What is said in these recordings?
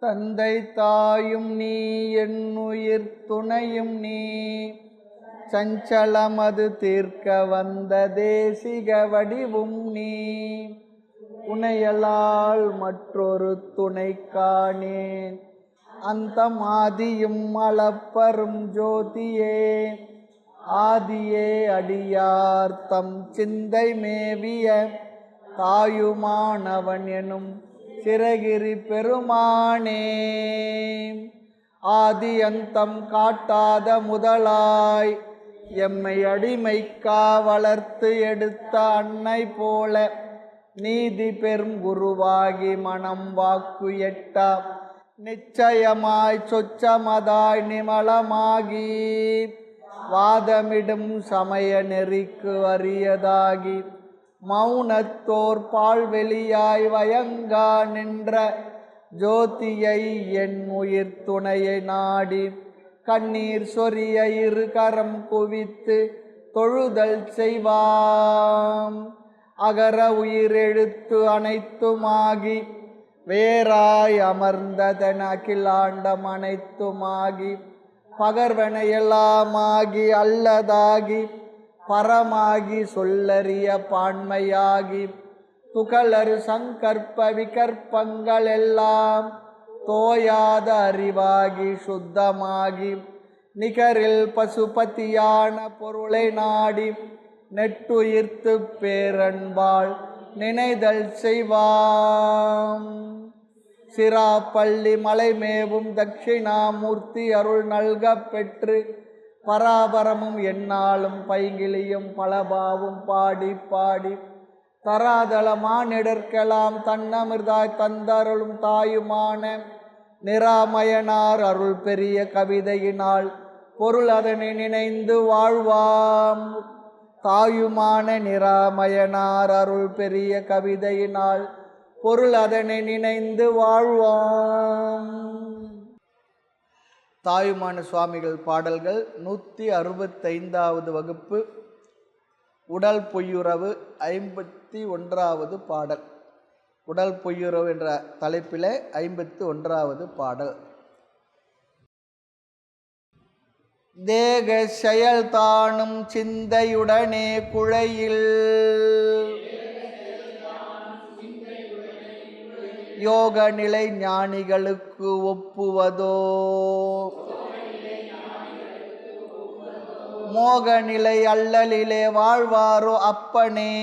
தந்தை தாயும் நீ என்னுயிர் துணையும் நீ சஞ்சலமது தீர்க்க வந்த தேசிக வடிவும் நீ உனையலால் மற்றொரு துணை காணேன் அந்த மாதியும் அளப்பரும் ஜோதியே ஆதியே அடியார்த்தம் சிந்தை மேவிய தாயுமானவன் எனும் சிறகிரி பெருமானே ஆதி அந்தம் காட்டாத முதலாய் எம்மை அடிமைக்கா வளர்த்து எடுத்த அன்னை போல நீதி பெரும் குருவாகி மனம் வாக்கு எட்டா நிச்சயமாய் சொச்சமதாய் நிமலமாகி வாதமிடும் சமய நெறிக்கு அரியதாகி மௌனத்தோர் பால்வெளியாய் வயங்கா நின்ற ஜோதியை என் உயிர் துணையை நாடி கண்ணீர் சொரிய இரு கரம் குவித்து தொழுதல் செய்வாம் அகர உயிரெழுத்து அனைத்துமாகி வேறாய் அமர்ந்ததன் அகிலாண்டம் அனைத்துமாகி பகர்வனையெல்லாமாகி அல்லதாகி பரமாகி சொல்லறிய பான்மையாகி துகளறு சங்கற்ப விகற்பங்கள் எல்லாம் தோயாத அறிவாகி சுத்தமாகி நிகரில் பசுபதியான பொருளை நாடி நெட்டுயிர்த்து பேரன்பாள் நினைதல் செய்வாம் சிராப்பள்ளி மலைமேவும் தட்சிணாமூர்த்தி அருள் நல்க பெற்று பராபரமும் எந்நாளும் பைங்கிலியும் பலபாவும் பாடி பாடி தராதளமானிடற்கெல்லாம் தன்னமிர்தாய் தந்தருளும் தாயுமான நிராமயனார் அருள் பெரிய கவிதையினால் பொருள் அதனை நினைந்து வாழ்வாம் தாயுமான நிராமயனார் அருள் பெரிய கவிதையினால் பொருள் அதனை நினைந்து வாழ்வாம். தாயுமான சுவாமிகள் பாடல்கள் 165வது வகுப்பு உடல் பொய்யுறவு 51வது பாடல். உடல் பொய்யுறவு என்ற தலைப்பில் 51வது பாடல். தேக செயல் தானும் சிந்தையுடனே குழையில் யோக நிலை ஞானிகளுக்கு ஒப்புவதோ மோக நிலை அல்லலிலே வாழ்வாரோ அப்பனே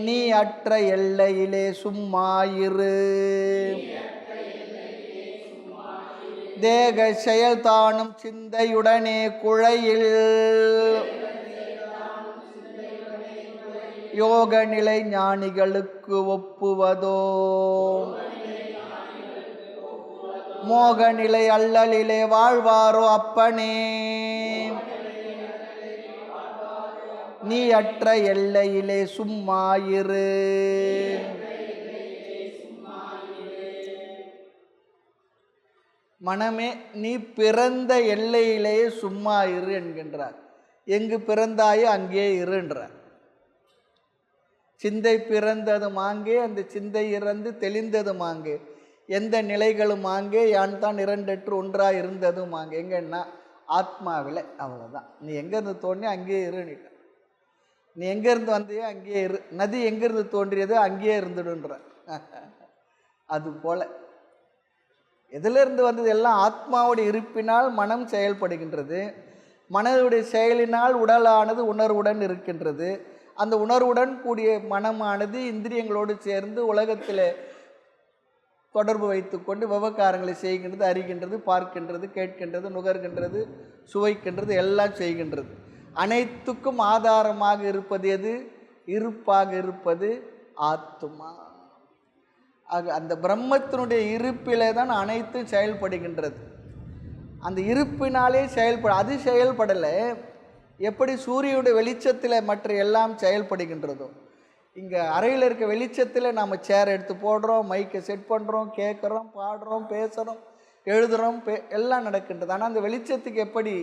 நீ அற்ற எல்லையிலே சும்மாயிரு தேக செயல் தானும் சிந்தையுடனே குழையில் யோக நிலை ஞானிகளுக்கு ஒப்புவதோ மோக நிலை அல்லலிலே வாழ்வாரோ அப்பனே நீ அற்ற எல்லையிலே சும்மாயிரு மனமே நீ பிறந்த எல்லையிலேயே சும்மா இரு என்கின்றார். எங்கு பிறந்தாயோ அங்கே இருன்றார். சிந்தை பிறந்ததும் ஆங்கே, அந்த சிந்தை இறந்து தெளிந்ததும் ஆங்கே, எந்த நிலைகளும் ஆங்கே, யான் தான் இரண்டற்று ஒன்றாக இருந்ததும் ஆங்கே. எங்கன்னா ஆத்மாவில். அவ்வளோதான். நீ எங்கேருந்து தோன்றி அங்கேயே இருன்னுட்ட. நீ எங்கேருந்து வந்தியோ அங்கேயே இரு. நதி எங்கேருந்து தோன்றியதோ அங்கேயே இருந்துடுன்ற. அது போல எதிலிருந்து வந்தது எல்லாம் ஆத்மாவுடைய இருப்பினால் மனம் செயல்படுகின்றது. மனதுடைய செயலினால் உடலானது உணர்வுடன் இருக்கின்றது. அந்த உணர்வுடன் கூடிய மனமானது இந்திரியங்களோடு சேர்ந்து உலகத்தில் தொடர்பு வைத்து கொண்டு விவகாரங்களை செய்கின்றது, அறிகின்றது, பார்க்கின்றது, கேட்கின்றது, நுகர்கின்றது, சுவைக்கின்றது, எல்லாம் செய்கின்றது. அனைத்துக்கும் ஆதாரமாக இருப்பது எது? இருப்பாக இருப்பது ஆத்மா. அந்த பிரம்மத்தினுடைய இருப்பிலே தான் அனைத்தும் செயல்படுகின்றது. அந்த இருப்பினாலே அது செயல்படலை. எப்படி சூரியனுடைய வெளிச்சத்தில் மற்ற எல்லாம் செயல்படுகின்றதோ, இங்கே அறையில் இருக்க வெளிச்சத்தில் நாம் சேர் எடுத்து போடுறோம், மைக்கை செட் பண்ணுறோம், கேட்குறோம், பாடுறோம், பேசுகிறோம், எழுதுகிறோம், எல்லாம் நடக்கின்றது. ஆனால் அந்த வெளிச்சத்துக்கு எப்படி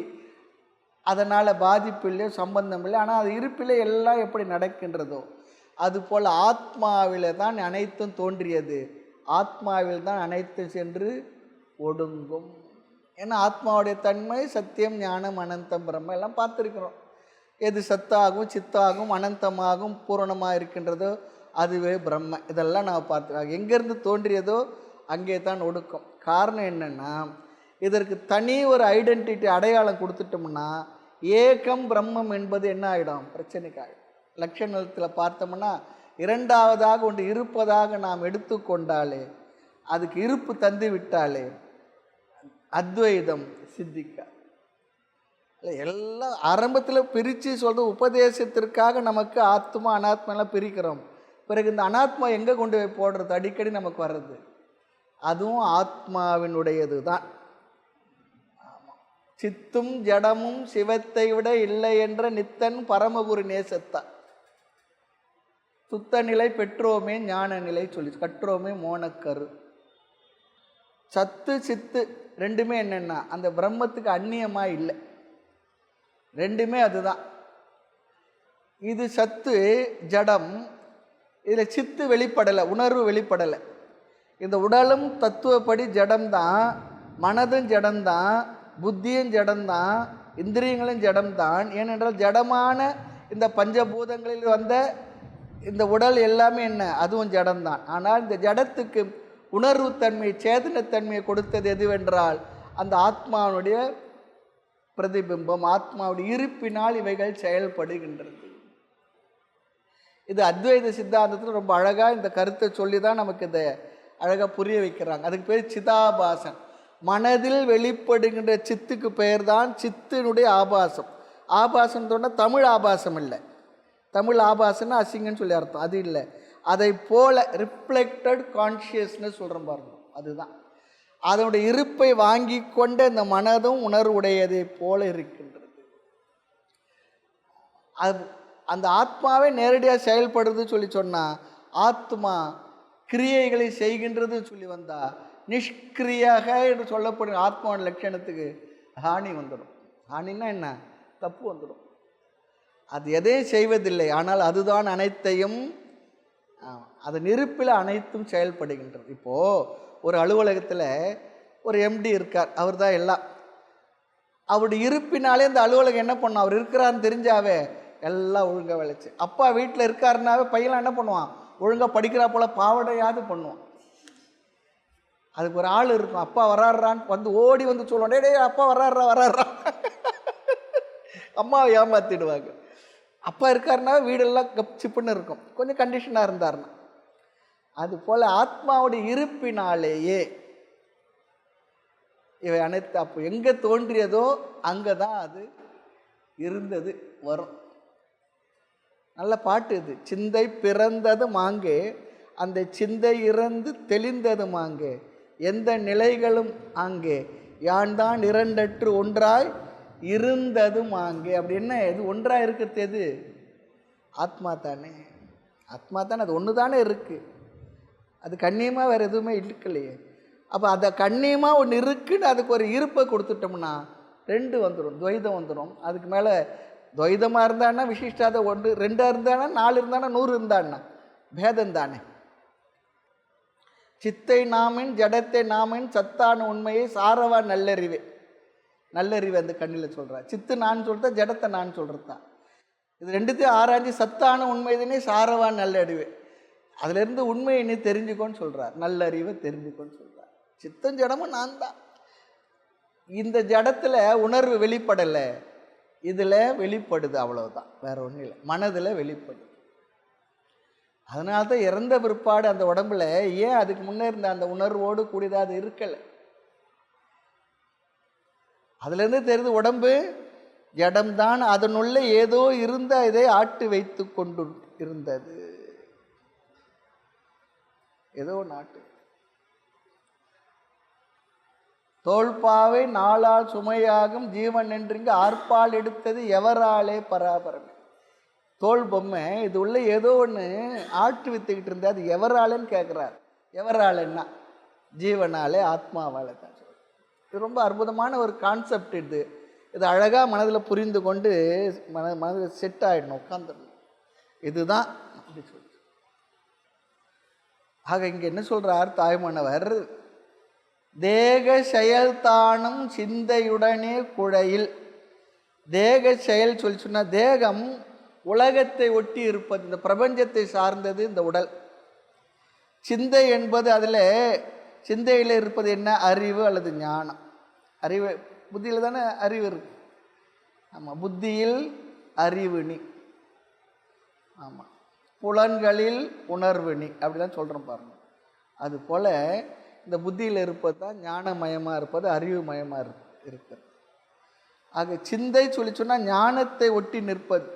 அதனால் பாதிப்பு இல்லையோ சம்பந்தம் இல்லை. ஆனால் அது இருப்பிலே எல்லாம் எப்படி நடக்கின்றதோ அதுபோல் ஆத்மாவில் தான் அனைத்தும் தோன்றியது, ஆத்மாவில் தான் அனைத்தும் சென்று ஒடுங்கும். ஏன்னா ஆத்மாவுடைய தன்மை சத்தியம், ஞானம், அனந்தம், பிரம்ம எல்லாம் பார்த்துருக்கிறோம். எது சத்தாகும், சித்தாகும், அனந்தமாகும், பூரணமாக இருக்கின்றதோ அதுவே பிரம்ம. இதெல்லாம் நான் பார்த்துருக்கோம். எங்கேருந்து தோன்றியதோ அங்கே தான் ஒடுக்கும். காரணம் என்னென்னா, இதற்கு தனி ஒரு ஐடென்டிட்டி அடையாளம் கொடுத்துட்டோம்னா ஏகம் பிரம்மம் என்பது என்ன ஆகிடும், பிரச்சனைக்காகும். லட்சணத்தில் பார்த்தோம்னா இரண்டாவதாக ஒன்று இருப்பதாக நாம் எடுத்துக்கொண்டாலே, அதுக்கு இருப்பு தந்து விட்டாலே அத்வைதம் சித்திக்கா. எல்லாம் ஆரம்பத்தில் பிரித்து சொல்கிற உபதேசத்திற்காக நமக்கு ஆத்மா அனாத்மாலாம் பிரிக்கிறோம். பிறகு இந்த அனாத்மா எங்கே கொண்டு போய் போடுறது, அடிக்கடி நமக்கு வர்றது, அதுவும் ஆத்மாவினுடையது தான். சித்தும் ஜடமும் சிவத்தை விட இல்லை என்ற நித்தன் பரமகுரு நேசத்தான். சுத்த நிலை பெற்றோமே ஞான நிலை சொல்லி கற்றோமே மோனக்கரு. சத்து சித்து ரெண்டுமே என்னென்னா அந்த பிரம்மத்துக்கு அந்நியமாக இல்லை, ரெண்டுமே அதுதான். இது சத்து ஜடம், இதில் சித்து வெளிப்படலை, உணர்வு வெளிப்படலை. இந்த உடலும் தத்துவப்படி ஜடம்தான், மனதும் ஜடம்தான், புத்தியும் ஜடம்தான், இந்திரியங்களும் ஜடம்தான். ஏனென்றால் ஜடமான இந்த பஞ்சபூதங்களில் வந்த இந்த உடல் எல்லாமே என்ன, அதுவும் ஜடம்தான். ஆனால் இந்த ஜடத்துக்கு உணர்வுத்தன்மை, சேதனத்தன்மையை கொடுத்தது எதுவென்றால் அந்த ஆத்மாவுடைய பிரதிபிம்பம், ஆத்மாவுடைய இருப்பினால் இவைகள் செயல்படுகின்றது. இது அத்வைத சித்தாந்தத்தில் ரொம்ப அழகாக இந்த கருத்தை சொல்லி தான் நமக்கு இதை அழகாக புரிய வைக்கிறாங்க. அதுக்கு பேர் சிதாபாசன். மனதில் வெளிப்படுகின்ற சித்துக்கு பெயர் தான் சித்தினுடைய ஆபாசம். ஆபாசம் சொன்னால் தமிழ் ஆபாசம் இல்லை, தமிழ் ஆபாசம்னா அசிங்கன்னு சொல்லி அர்த்தம், அது இல்லை. அதை போல ரிஃப்ளெக்டட் கான்ஷியஸ்னஸ் சொல்கிறோம் பாருங்க, அதுதான். அதனுடைய இருப்பை வாங்கி கொண்ட இந்த மனதும் உணர்வுடையதை போல இருக்கின்றது. அது அந்த ஆத்மாவே நேரடியாக செயல்படுறது சொல்லி சொன்னால், ஆத்மா கிரியைகளை செய்கின்றது சொல்லி வந்தா நிஷ்கிரியாக என்று சொல்லப்படும் ஆத்மாவின் லட்சணத்துக்கு ஹானி வந்துடும். ஹானின்னா என்ன, தப்பு வந்துடும். அது எதையும் செய்வதில்லை, ஆனால் அதுதான் அனைத்தையும், அது நெருப்பில் அனைத்தும் செயல்படுகின்றது. இப்போது ஒரு அலுவலகத்தில் ஒரு எம்டி இருக்கார், அவர் தான் எல்லாம். அவருடைய இருப்பினாலே இந்த அலுவலகம் என்ன பண்ணும், அவர் இருக்கிறான்னு தெரிஞ்சாவே எல்லாம் ஒழுங்காக விளைச்சு. அப்பா வீட்டில் இருக்காருனாவே பையன்லாம் என்ன பண்ணுவான், ஒழுங்காக படிக்கிறா போல் பாவடையாவது பண்ணுவான். அதுக்கு ஒரு ஆள் இருக்கும், அப்பா வராடுறான்னு வந்து ஓடி வந்து சொல்லுவான், டே அப்பா வராடுறா அம்மாவை ஏமாற்றிடுவாங்க. அப்பா இருக்காருனா வீடெல்லாம் கப்சிப்புன்னு இருக்கும், கொஞ்சம் கண்டிஷனாக இருந்தாருன்னா. அதுபோல் ஆத்மாவுடைய இருப்பினாலேயே இவை அனைத்து அப்போ எங்கே தோன்றியதோ அங்கே தான் அது இருந்தது வரும். நல்ல பாட்டு இது. சிந்தை பிறந்தது மாங்கே, அந்த சிந்தை இறந்து தெளிந்தது மாங்கே, எந்த நிலைகளும் அங்கே யான் தான் இரண்டற்று ஒன்றாய் இருந்ததும் அங்கே. அப்படின்னா எது ஒன்றாக இருக்கிறது, எது ஆத்மா தானே. ஆத்மா தானே, அது ஒன்று தானே இருக்குது, அது கண்ணியமாக வேறு எதுவுமே இருக்கலையே. அப்போ அதை கண்ணியமாக ஒன்று இருக்குன்னு அதுக்கு ஒரு இருப்பை கொடுத்துட்டோம்னா ரெண்டு வந்துடும், துவைதம் வந்துடும். அதுக்கு மேலே துவைதமாக இருந்தான்னா விசிஷ்டாத ஒன்று, ரெண்டாக இருந்தானா, 4 இருந்தானா, 100 இருந்தான்னா பேதம் தானே. சித்தை நாமின் ஜடத்தை நாமின் சத்தான உண்மையை சாரவா நல்லறிவே. நல்லறிவு அந்த கண்ணில் சொல்கிறார். சித்து நான் சொல்கிறதா, ஜடத்தை நான் சொல்கிறதா, இது ரெண்டுத்தையும் ஆராய்ச்சி சத்தான உண்மைதானே சாரவா நல்லறிவு. அதிலிருந்து உண்மையை நீ தெரிஞ்சுக்கோன்னு சொல்கிறார், நல்லறிவை தெரிஞ்சுக்கோன்னு சொல்கிறார். சித்தம் ஜடமும் நான் தான். இந்த ஜடத்தில் உணர்வு வெளிப்படலை, இதில் வெளிப்படுது, அவ்வளவுதான், வேற ஒன்றும் இல்லை. மனதில் வெளிப்படுது. அதனால தான் இறந்த பிற்பாடு அந்த உடம்புல ஏன் அதுக்கு முன்னே இருந்த அந்த உணர்வோடு கூடியதாக அது இருக்கலை. அதுலேருந்து தெரியுது உடம்பு ஜடம்தான், அதனுள்ள ஏதோ இருந்த இதை ஆட்டு வைத்து கொண்டு இருந்தது, ஏதோ நாட்டு. தோல்பாவை நாளால் சுமையாகும் ஜீவன் என்றிங்க ஆர்ப்பால் எடுத்தது எவராலே பராபரமே. தோல் பொம்மை இது உள்ள ஏதோ ஒன்று ஆட்டு வித்துக்கிட்டு இருந்தா, அது எவராலன்னு கேட்குறார். எவராலன்னா ஜீவனாலே, ஆத்மாவாலே தான் சொல்கிறார். இது ரொம்ப அற்புதமான ஒரு கான்செப்ட். இது அழகாக மனதில் புரிந்து கொண்டு மனதில் செட் ஆகிடணும், உட்காந்துடணும். இதுதான் அப்படி சொல்லி. ஆக இங்கே என்ன சொல்கிறார் தாய்மானவர், தேக செயல்தானும் சிந்தையுடனே குழையில். தேக செயல் சொல்லி சொன்னால் தேகம் உலகத்தை ஒட்டி இருப்பது, இந்த பிரபஞ்சத்தை சார்ந்தது இந்த உடல். சிந்தை என்பது அதில் சிந்தையில் இருப்பது என்ன? அறிவு அல்லது ஞானம். அறிவு புத்தியில் தானே அறிவு இருக்கு. ஆமாம், புத்தியில் அறிவுனி. ஆமாம், புலன்களில் உணர்வுனி, அப்படி தான் சொல்கிறோம் பாருங்கள். அதுபோல் இந்த புத்தியில் இருப்பது தான் ஞானமயமாக இருப்பது, அறிவுமயமாக இருக்கிறது. ஆக சிந்தை சொல்லி சொன்னால் ஞானத்தை ஒட்டி நிற்பது.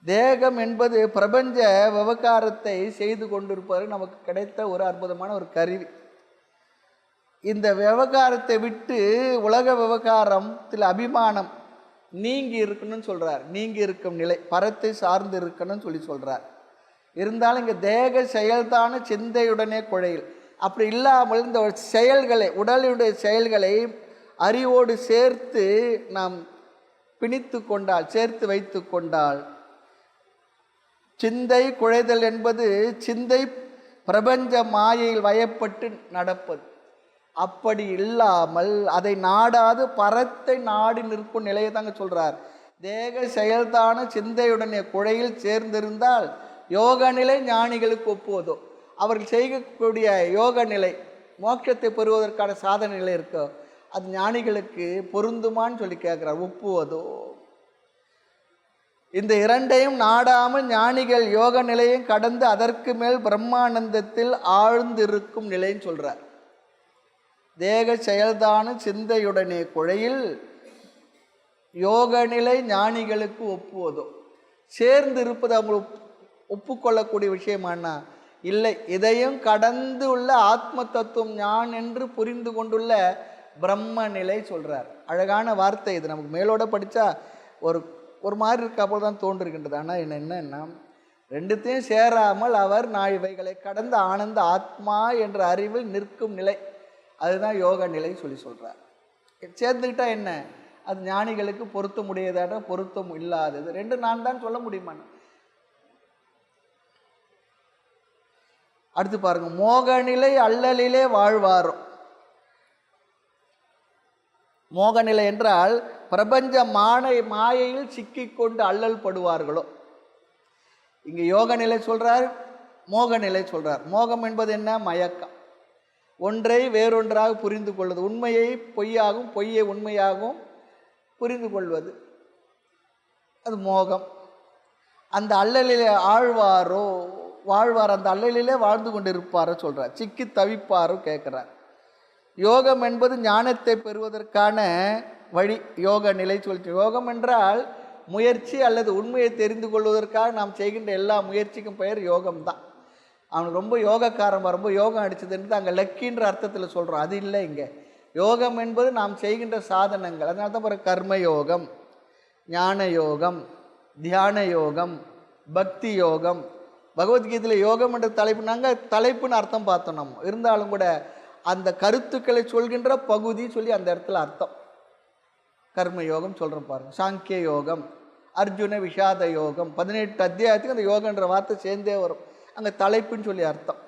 தேகம் என்பது பிரபஞ்ச விவகாரத்தை செய்து கொண்டிருப்பது நமக்கு கிடைத்த ஒரு அற்புதமான ஒரு கருவி. இந்த விவகாரத்தை விட்டு உலக விவகாரத்தில் அபிமானம் நீங்கி இருக்கணும்னு சொல்கிறார். நீங்கி இருக்கும் நிலை, பரத்தை சார்ந்து இருக்கணும்னு சொல்லி சொல்கிறார். இருந்தாலும் இங்கே தேக செயல்தான சிந்தையுடனே குழையில். அப்படி இல்லாமல் இந்த செயல்களை, உடலுடைய செயல்களை அறிவோடு சேர்த்து நாம் பிணித்து கொண்டால், சேர்த்து வைத்து கொண்டால், சிந்தை குழைதல் என்பது சிந்தை பிரபஞ்ச மாயையில் வயப்பட்டு நடப்பது. அப்படி இல்லாமல் அதை நாடாது பரத்தை நாடி நிற்கும் நிலையை தாங்க சொல்றார். தேக செயல்தான சிந்தையுடனே குழையில் சேர்ந்திருந்தால் யோக நிலை ஞானிகளுக்கு ஒப்புவதோ. அவர்கள் செய்யக்கூடிய யோக நிலை, மோட்சத்தை பெறுவதற்கான சாதனை நிலை இருக்கோ, அது ஞானிகளுக்கு பொருந்துமான்னு சொல்லி கேட்கிறார். ஒப்புவதோ. இந்த இரண்டையும் நாடாமல் ஞானிகள் யோக நிலையும் கடந்து அதற்கு மேல் பிரம்மானந்தத்தில் ஆழ்ந்திருக்கும் நிலைன்னு சொல்றார். தேக செயல்தான சிந்தையுடனே குழையில் யோக நிலை ஞானிகளுக்கு ஒப்புவதோ. சேர்ந்து இருப்பது அவங்க ஒப்புக்கொள்ளக்கூடிய விஷயமானா இல்லை. இதையும் கடந்து உள்ள ஆத்ம தத்துவம் ஞான் என்று புரிந்து கொண்டுள்ள பிரம்ம நிலை சொல்றார். அழகான வார்த்தை இது. நமக்கு மேலோட படித்தா ஒரு மாதிரி இருக்கா போல் தான் தோன்றுகின்றது. ஆனால் என்னன்னா, ரெண்டுத்தையும் சேராமல் அவர் நான் இவைகளை கடந்த ஆனந்த ஆத்மா என்ற அறிவில் நிற்கும் நிலை, அதுதான் யோக நிலை சொல்லி சொல்கிறார். சேர்ந்துக்கிட்டா என்ன? அது ஞானிகளுக்கு பொருத்தம் உடையதான பொருத்தம் இல்லாதது. ரெண்டு நான் தான் சொல்ல முடியுமா? அடுத்து பாருங்க, மோகநிலை அல்லலிலே வாழ்வாரோ. மோகநிலை என்றால் பிரபஞ்ச மாயையில் சிக்கிக்கொண்டு அல்லல் படுவார்களோ. இங்க யோக நிலை சொல்றார், மோக நிலை சொல்றார். மோகம் என்பது என்ன? மயக்கம். ஒன்றை வேறொன்றாக புரிந்து கொள்வது, உண்மையை பொய்யாகவும் பொய்யை உண்மையாகவும் புரிந்து கொள்வது, அது மோகம். அந்த அல்லலிலே ஆழ்வாரோ, வாழ்வார், அந்த அல்லலிலே வாழ்ந்து கொண்டிருப்பாரோ சொல்றார். சிக்கி தவிப்பாரோ கேட்கிறார். யோகம் என்பது ஞானத்தை பெறுவதற்கான வழி, யோக நிலை சொல்லிட்டு. யோகம் என்றால் முயற்சி அல்லது உண்மையை தெரிந்து கொள்வதற்காக நாம் செய்கின்ற எல்லா முயற்சிக்கும் பெயர் யோகம்தான். அவனுக்கு ரொம்ப யோகக்காரமாக ரொம்ப யோகம் அடிச்சதுன்றது அங்கே லக்கின்ற அர்த்தத்தில் சொல்கிறோம். அது இல்லை. இங்கே யோகம் என்பது நாம் செய்கின்ற சாதனங்கள். அதனால தான் பிறகு கர்ம யோகம், ஞான யோகம், தியான யோகம், பக்தி யோகம். பகவத்கீதையில் யோகம் என்ற தலைப்பு, நாங்கள் தலைப்புன்னு அர்த்தம் பார்த்தோம். நம்ம இருந்தாலும் கூட அந்த கருத்துக்களை சொல்கின்ற பகுதி சொல்லி அந்த இடத்துல அர்த்தம். கர்ம யோகம் சொல்கிறோம் பாருங்க. சாங்கிய யோகம், அர்ஜுன விஷாத யோகம், 18 அத்தியாயத்துக்கு அந்த யோகன்ற வார்த்தை சேர்ந்தே வரும். அங்கே தலைப்புன்னு சொல்லி அர்த்தம்.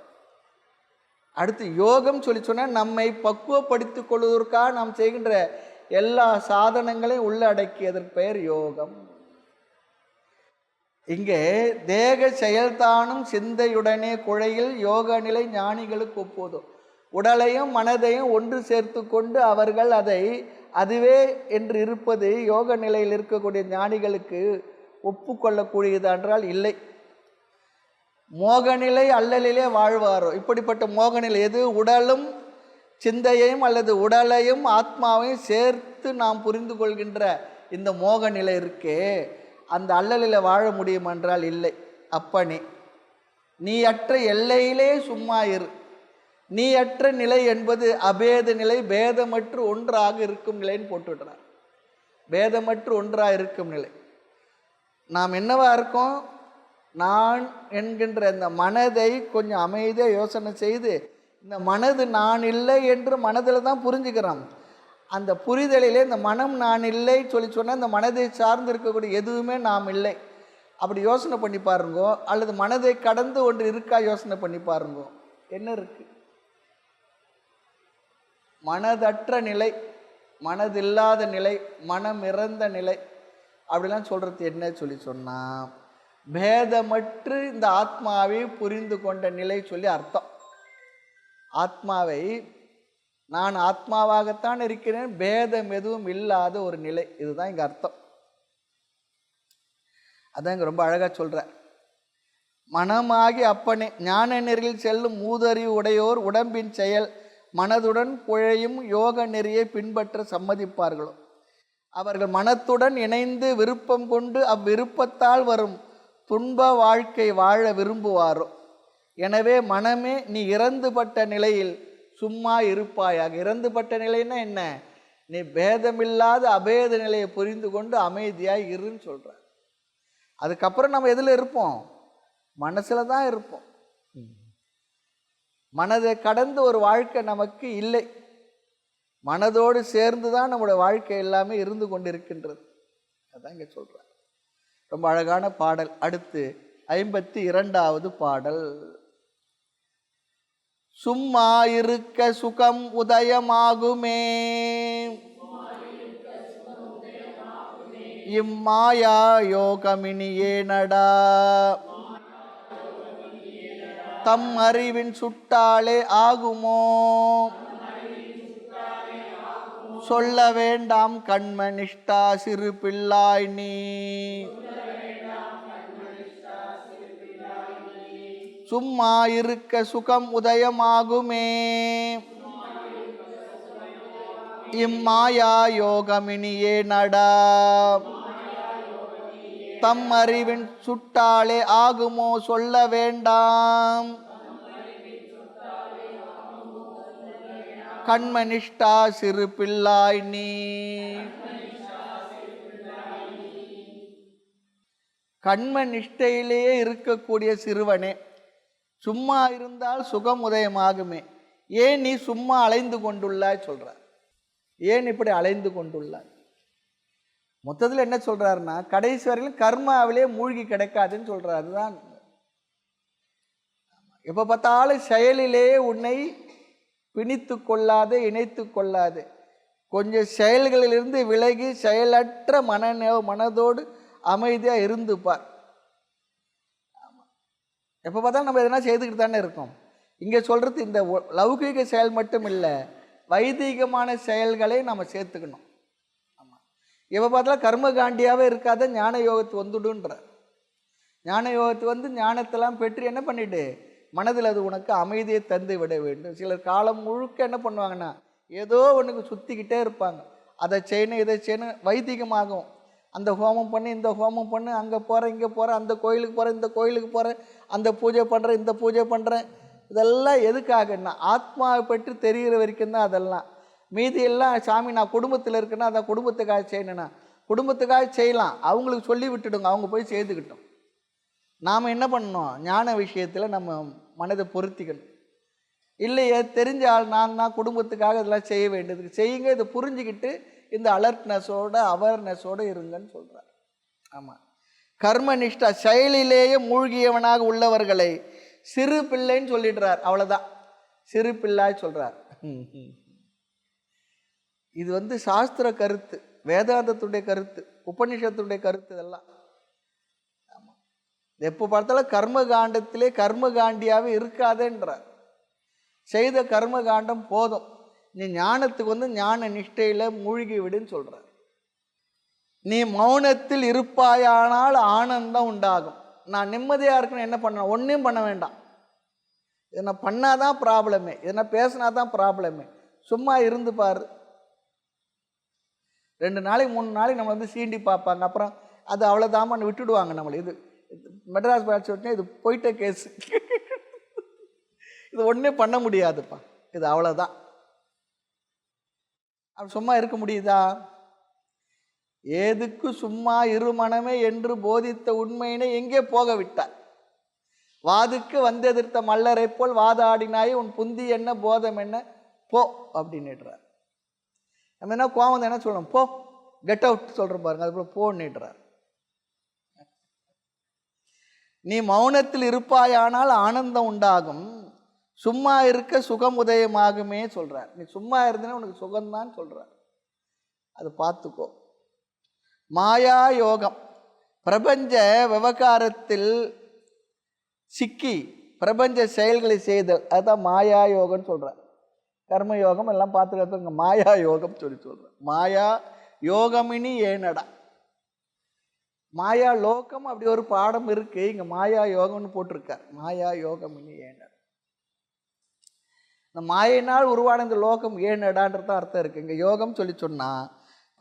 அடுத்து யோகம் சொல்லி சொன்னால் நம்மை பக்குவப்படுத்திக் கொள்வதற்காக நாம் செய்கின்ற எல்லா சாதனங்களையும் உள்ளடக்கியதற்கு பெயர் யோகம். இங்கே தேக செயல்தானும் சிந்தையுடனே குழையில் யோக நிலை ஞானிகளுக்கு ஒப்புவதும். உடலையும் மனதையும் ஒன்று சேர்த்து கொண்டு அவர்கள் அதை அதுவே என்று இருப்பது யோக நிலையில் இருக்கக்கூடிய ஞானிகளுக்கு ஒப்புக்கொள்ளக்கூடியது என்றால் இல்லை. மோகநிலை அல்லலிலே வாழ்வாரோ. இப்படிப்பட்ட மோகநிலை எது? உடலும் சிந்தையையும் அல்லது உடலையும் ஆத்மாவையும் சேர்த்து நாம் புரிந்து கொள்கின்ற இந்த மோக நிலை இருக்கே, அந்த அல்லலில் வாழ முடியும் என்றால் இல்லை. அப்பனே, நீ அற்ற எல்லையிலே சும்மா இரு. நீ அற்ற நிலை என்பது அபேத நிலை, பேதமற்று ஒன்றாக இருக்கும் நிலைன்னு போட்டுவிடுறார். பேதமற்று ஒன்றாக இருக்கும் நிலை. நாம் என்னவா இருக்கோம்? நான் என்கின்ற இந்த மனதை கொஞ்சம் அமைதியாக யோசனை செய்து, இந்த மனது நான் இல்லை என்று மனதில் தான் புரிஞ்சுக்கிறோம். அந்த புரிதலிலே இந்த மனம் நான் இல்லை சொல்லி சொன்னால் இந்த மனதை சார்ந்து இருக்கக்கூடிய எதுவுமே நாம் இல்லை. அப்படி யோசனை பண்ணி பாருங்கோ. அல்லது மனதை கடந்து ஒன்று இருக்கா யோசனை பண்ணி பாருங்கோ. என்ன இருக்கு? மனதற்ற நிலை, மனதில்லாத நிலை, மனம் இறந்த நிலை அப்படிலாம் சொல்றது என்ன சொல்லி சொன்னா, பேதமற்று இந்த ஆத்மாவை புரிந்து கொண்ட நிலை சொல்லி அர்த்தம். ஆத்மாவை நான் ஆத்மாவாகத்தான் இருக்கிறேன், பேதம் எதுவும் இல்லாத ஒரு நிலை, இதுதான் இங்க அர்த்தம். அதான் இங்க ரொம்ப அழகா சொல்ற. மனமாகி அப்பனே ஞான நெறியில் செல்லும் மூதறிவு உடையோர் உடம்பின் செயல் மனதுடன் குழையும் யோக நெறியை பின்பற்ற சம்மதிப்பார்களோ அவர்கள் மனத்துடன் இணைந்து விருப்பம் கொண்டு அவ்விருப்பத்தால் வரும் துன்ப வாழ்க்கை வாழ விரும்புவாரோ. எனவே மனமே நீ இறந்துபட்ட நிலையில் சும்மா இருப்பாயாக. இறந்துபட்ட நிலைன்னா என்ன? நீ பேதமில்லாத அபேத நிலையை புரிந்து கொண்டு அமைதியாய் இருன்னு சொல்ற. அதுக்கப்புறம் நம்ம எதில் இருப்போம்? மனசுல தான் இருப்போம். மனதை கடந்து ஒரு வாழ்க்கை நமக்கு இல்லை. மனதோடு சேர்ந்து தான் நம்முடைய வாழ்க்கை எல்லாமே இருந்து கொண்டிருக்கின்றது. அதான் இங்க சொல்ற. ரொம்ப அழகான பாடல். அடுத்து 52வது பாடல். சும்மா இருக்க சுகம் உதயமாகுமே இம்மாயா யோகமினியே நடா தம் அறிவின் சுட்டாலே ஆகுமோ சொல்ல வேண்டாம் கண்மனிஷ்டா சிறு பிள்ளாய் நீ. சும்மா இருக்க சுகம் உதயமாகுமே இம்மாயா யோகமினியே நடா தம் அறிவின் சுட்டாலே ஆகுமோ சொல்ல வேண்டாம் கண்மனிஷ்டா சிறு பிள்ளாய் நீ. கண்மனிஷ்டையிலேயே இருக்கக்கூடிய சிறுவனே, சும்மா இருந்தால் சுகம் உதயமாகுமே, ஏன் நீ சும்மா அலைந்து கொண்டுள்ளாய் சொல்ற. ஏன் இப்படி அலைந்து கொண்டுள்ளாய்? மொத்தத்தில் என்ன சொல்றாருன்னா, கடைசி வரையிலும் கர்மாவிலே மூழ்கி கிடைக்காதுன்னு சொல்றாரு. அதுதான் எப்ப பார்த்தாலும் செயலிலே உன்னை பிணித்து கொள்ளாது, இணைத்து கொள்ளாது. கொஞ்சம் செயல்களிலிருந்து விலகி செயலற்ற மனதோடு அமைதியாக இருந்துப்பார். எப்போ பார்த்தாலும் நம்ம எதனா செய்துக்கிட்டு தானே இருக்கோம். இங்கே சொல்கிறது இந்த லௌகிக செயல் மட்டும் இல்லை, வைதீகமான செயல்களை நம்ம சேர்த்துக்கணும். ஆமாம், எப்போ பார்த்தாலும் கர்மகாண்டியாகவே இருக்காத ஞான யோகத்து வந்துடுன்ற. ஞான யோகத்து வந்து ஞானத்தெல்லாம் பெற்று என்ன பண்ணிட்டு மனதில் அது உனக்கு அமைதியை தந்து விட வேண்டும். சிலர் காலம் முழுக்க என்ன பண்ணுவாங்கன்னா, ஏதோ ஒன்றுக்கு சுற்றிக்கிட்டே இருப்பாங்க. அதை செய்யணும், இதை செய்யணும், வைதிகமாகும். அந்த ஹோமம் பண்ணி, இந்த ஹோமம் பண்ணு, அங்கே போகிறேன், இங்கே போகிறேன், அந்த கோயிலுக்கு போகிறேன், இந்த கோயிலுக்கு போகிறேன், அந்த பூஜை பண்ணுறேன், இந்த பூஜை பண்ணுறேன். இதெல்லாம் எதுக்காகன்னா ஆத்மாவை பற்றி தெரிகிற வரைக்கும் தான் அதெல்லாம். மீதி எல்லாம் சாமி நான் குடும்பத்தில் இருக்குன்னா அதை குடும்பத்துக்காக செய்யணும்னா குடும்பத்துக்காக செய்யலாம், அவங்களுக்கு சொல்லி விட்டுடுங்க, அவங்க போய் செய்துக்கிட்டோம். நாம் என்ன பண்ணணும்? ஞான விஷயத்தில் நம்ம மனதை பொருத்திக்கணும். இல்லையே தெரிஞ்ச ஆள் நான் குடும்பத்துக்காக இதெல்லாம் செய்ய வேண்டியது செய்யுங்க, இதை புரிஞ்சுக்கிட்டு இந்த அலர்ட்னஸோட அவேர்னஸோடு இருங்கன்னு சொல்கிறார். ஆமாம், கர்மனிஷ்டா செயலிலேயே மூழ்கியவனாக உள்ளவர்களை சிறு பிள்ளைன்னு சொல்லிடுறார். அவ்வளோதான், சிறு பிள்ளாய் சொல்கிறார். இது வந்து சாஸ்திர கருத்து, வேதாந்தத்துடைய கருத்து, உபநிஷத்துடைய கருத்து இதெல்லாம். ஆமாம், எப்போ பார்த்தாலும் கர்மகாண்டத்திலே கர்மகாண்டியாகவே இருக்காதேன்றார். செய்த கர்மகாண்டம் போதும், நீ ஞானத்துக்கு வந்து ஞான நிஷ்டையில் மூழ்கி விடுன்னு சொல்கிறார். நீ மௌனத்தில் இருப்பாயானால் ஆனந்தம் உண்டாகும். நான் நிம்மதியாக இருக்கணும், என்ன பண்ணணும்? ஒன்றும் பண்ண வேண்டாம். இதனை பண்ணாதான் ப்ராப்ளமே, இதனை பேசினா தான் ப்ராப்ளமே. சும்மா இருந்து பாரு. 2 நாளைக்கு 3 நாளைக்கு நம்ம வந்து சீண்டி பார்ப்பாங்க, அப்புறம் அது அவ்வளோதாமன்னு விட்டுடுவாங்க நம்மளை. இது மெட்ராஸ் பேட்ச் விட்டுனே இது போயிட்ட கேஸ், இது ஒன்றே பண்ண முடியாதுப்பா, இது அவ்வளோதான். அப்படி சும்மா இருக்க முடியுதா? ஏதுக்கு சும்மா இருமனமே என்று போதித்த உண்மையினை எங்கே போக விட்டார்? வாதுக்கு வந்தெதிர்த்த மல்லரை போல் வாதாடினாயே உன் புந்தி என்ன போதம் என்ன போ அப்படின்னுறார். நம்ம என்ன கோவம் என்ன சொல்லணும், போ கெட் அவுட் சொல்கிறோம் பாருங்க, அது போல போன்னுடுறார். நீ மௌனத்தில் இருப்பாயானால் ஆனந்தம் உண்டாகும், சும்மா இருக்க சுகம் உதயமாகுமே சொல்றார். நீ சும்மா இருந்தனா உனக்கு சுகம்தான் சொல்றார், அது பார்த்துக்கோ. மாயா யோகம், பிரபஞ்ச விவகாரத்தில் சிக்கி பிரபஞ்ச செயல்களை செய்தல், அதுதான் மாயா யோகம்னு சொல்றார். கர்ம யோகம் எல்லாம் பார்த்துக்கிறதுங்க, மாயா யோகம் சொல்றார். மாயா யோகமினி ஏனடா, மாயா லோகம் அப்படி ஒரு பாடம் இருக்கு, இங்க மாயா யோகம்னு போட்டிருக்கார். மாயா யோகம் இனி ஏனடா, இந்த மாயினால் உருவான இந்த லோகம் ஏனடான்றது அர்த்தம் இருக்கு. இங்க யோகம் சொல்லி சொன்னா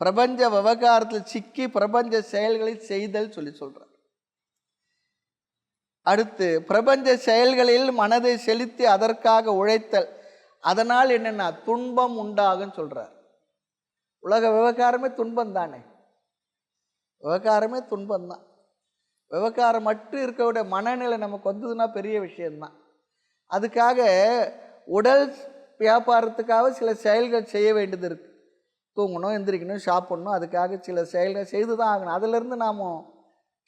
பிரபஞ்ச விவகாரத்தில் சிக்கி பிரபஞ்ச செயல்களை செய்தல் சொல்லி சொல்றார். அடுத்து பிரபஞ்ச செயல்களில் மனதை செலுத்தி அதற்காக உழைத்தல், அதனால் என்னன்னா துன்பம் உண்டாகும் சொல்றார். உலக விவகாரமே துன்பம் தானே, விவகாரமே துன்பம் தான். விவகாரம் மட்டும் இருக்கக்கூடிய மனநிலை நமக்கு வந்ததுன்னா பெரிய விஷயம்தான். அதுக்காக உடல் வியாபாரத்துக்காக சில செயல்கள் செய்ய வேண்டியது இருக்கு. தூங்கணும், எந்திரிக்கணும், சாப்பிடணும், அதுக்காக சில செயல்கள் செய்து தான் ஆகணும். அதிலிருந்து நாம்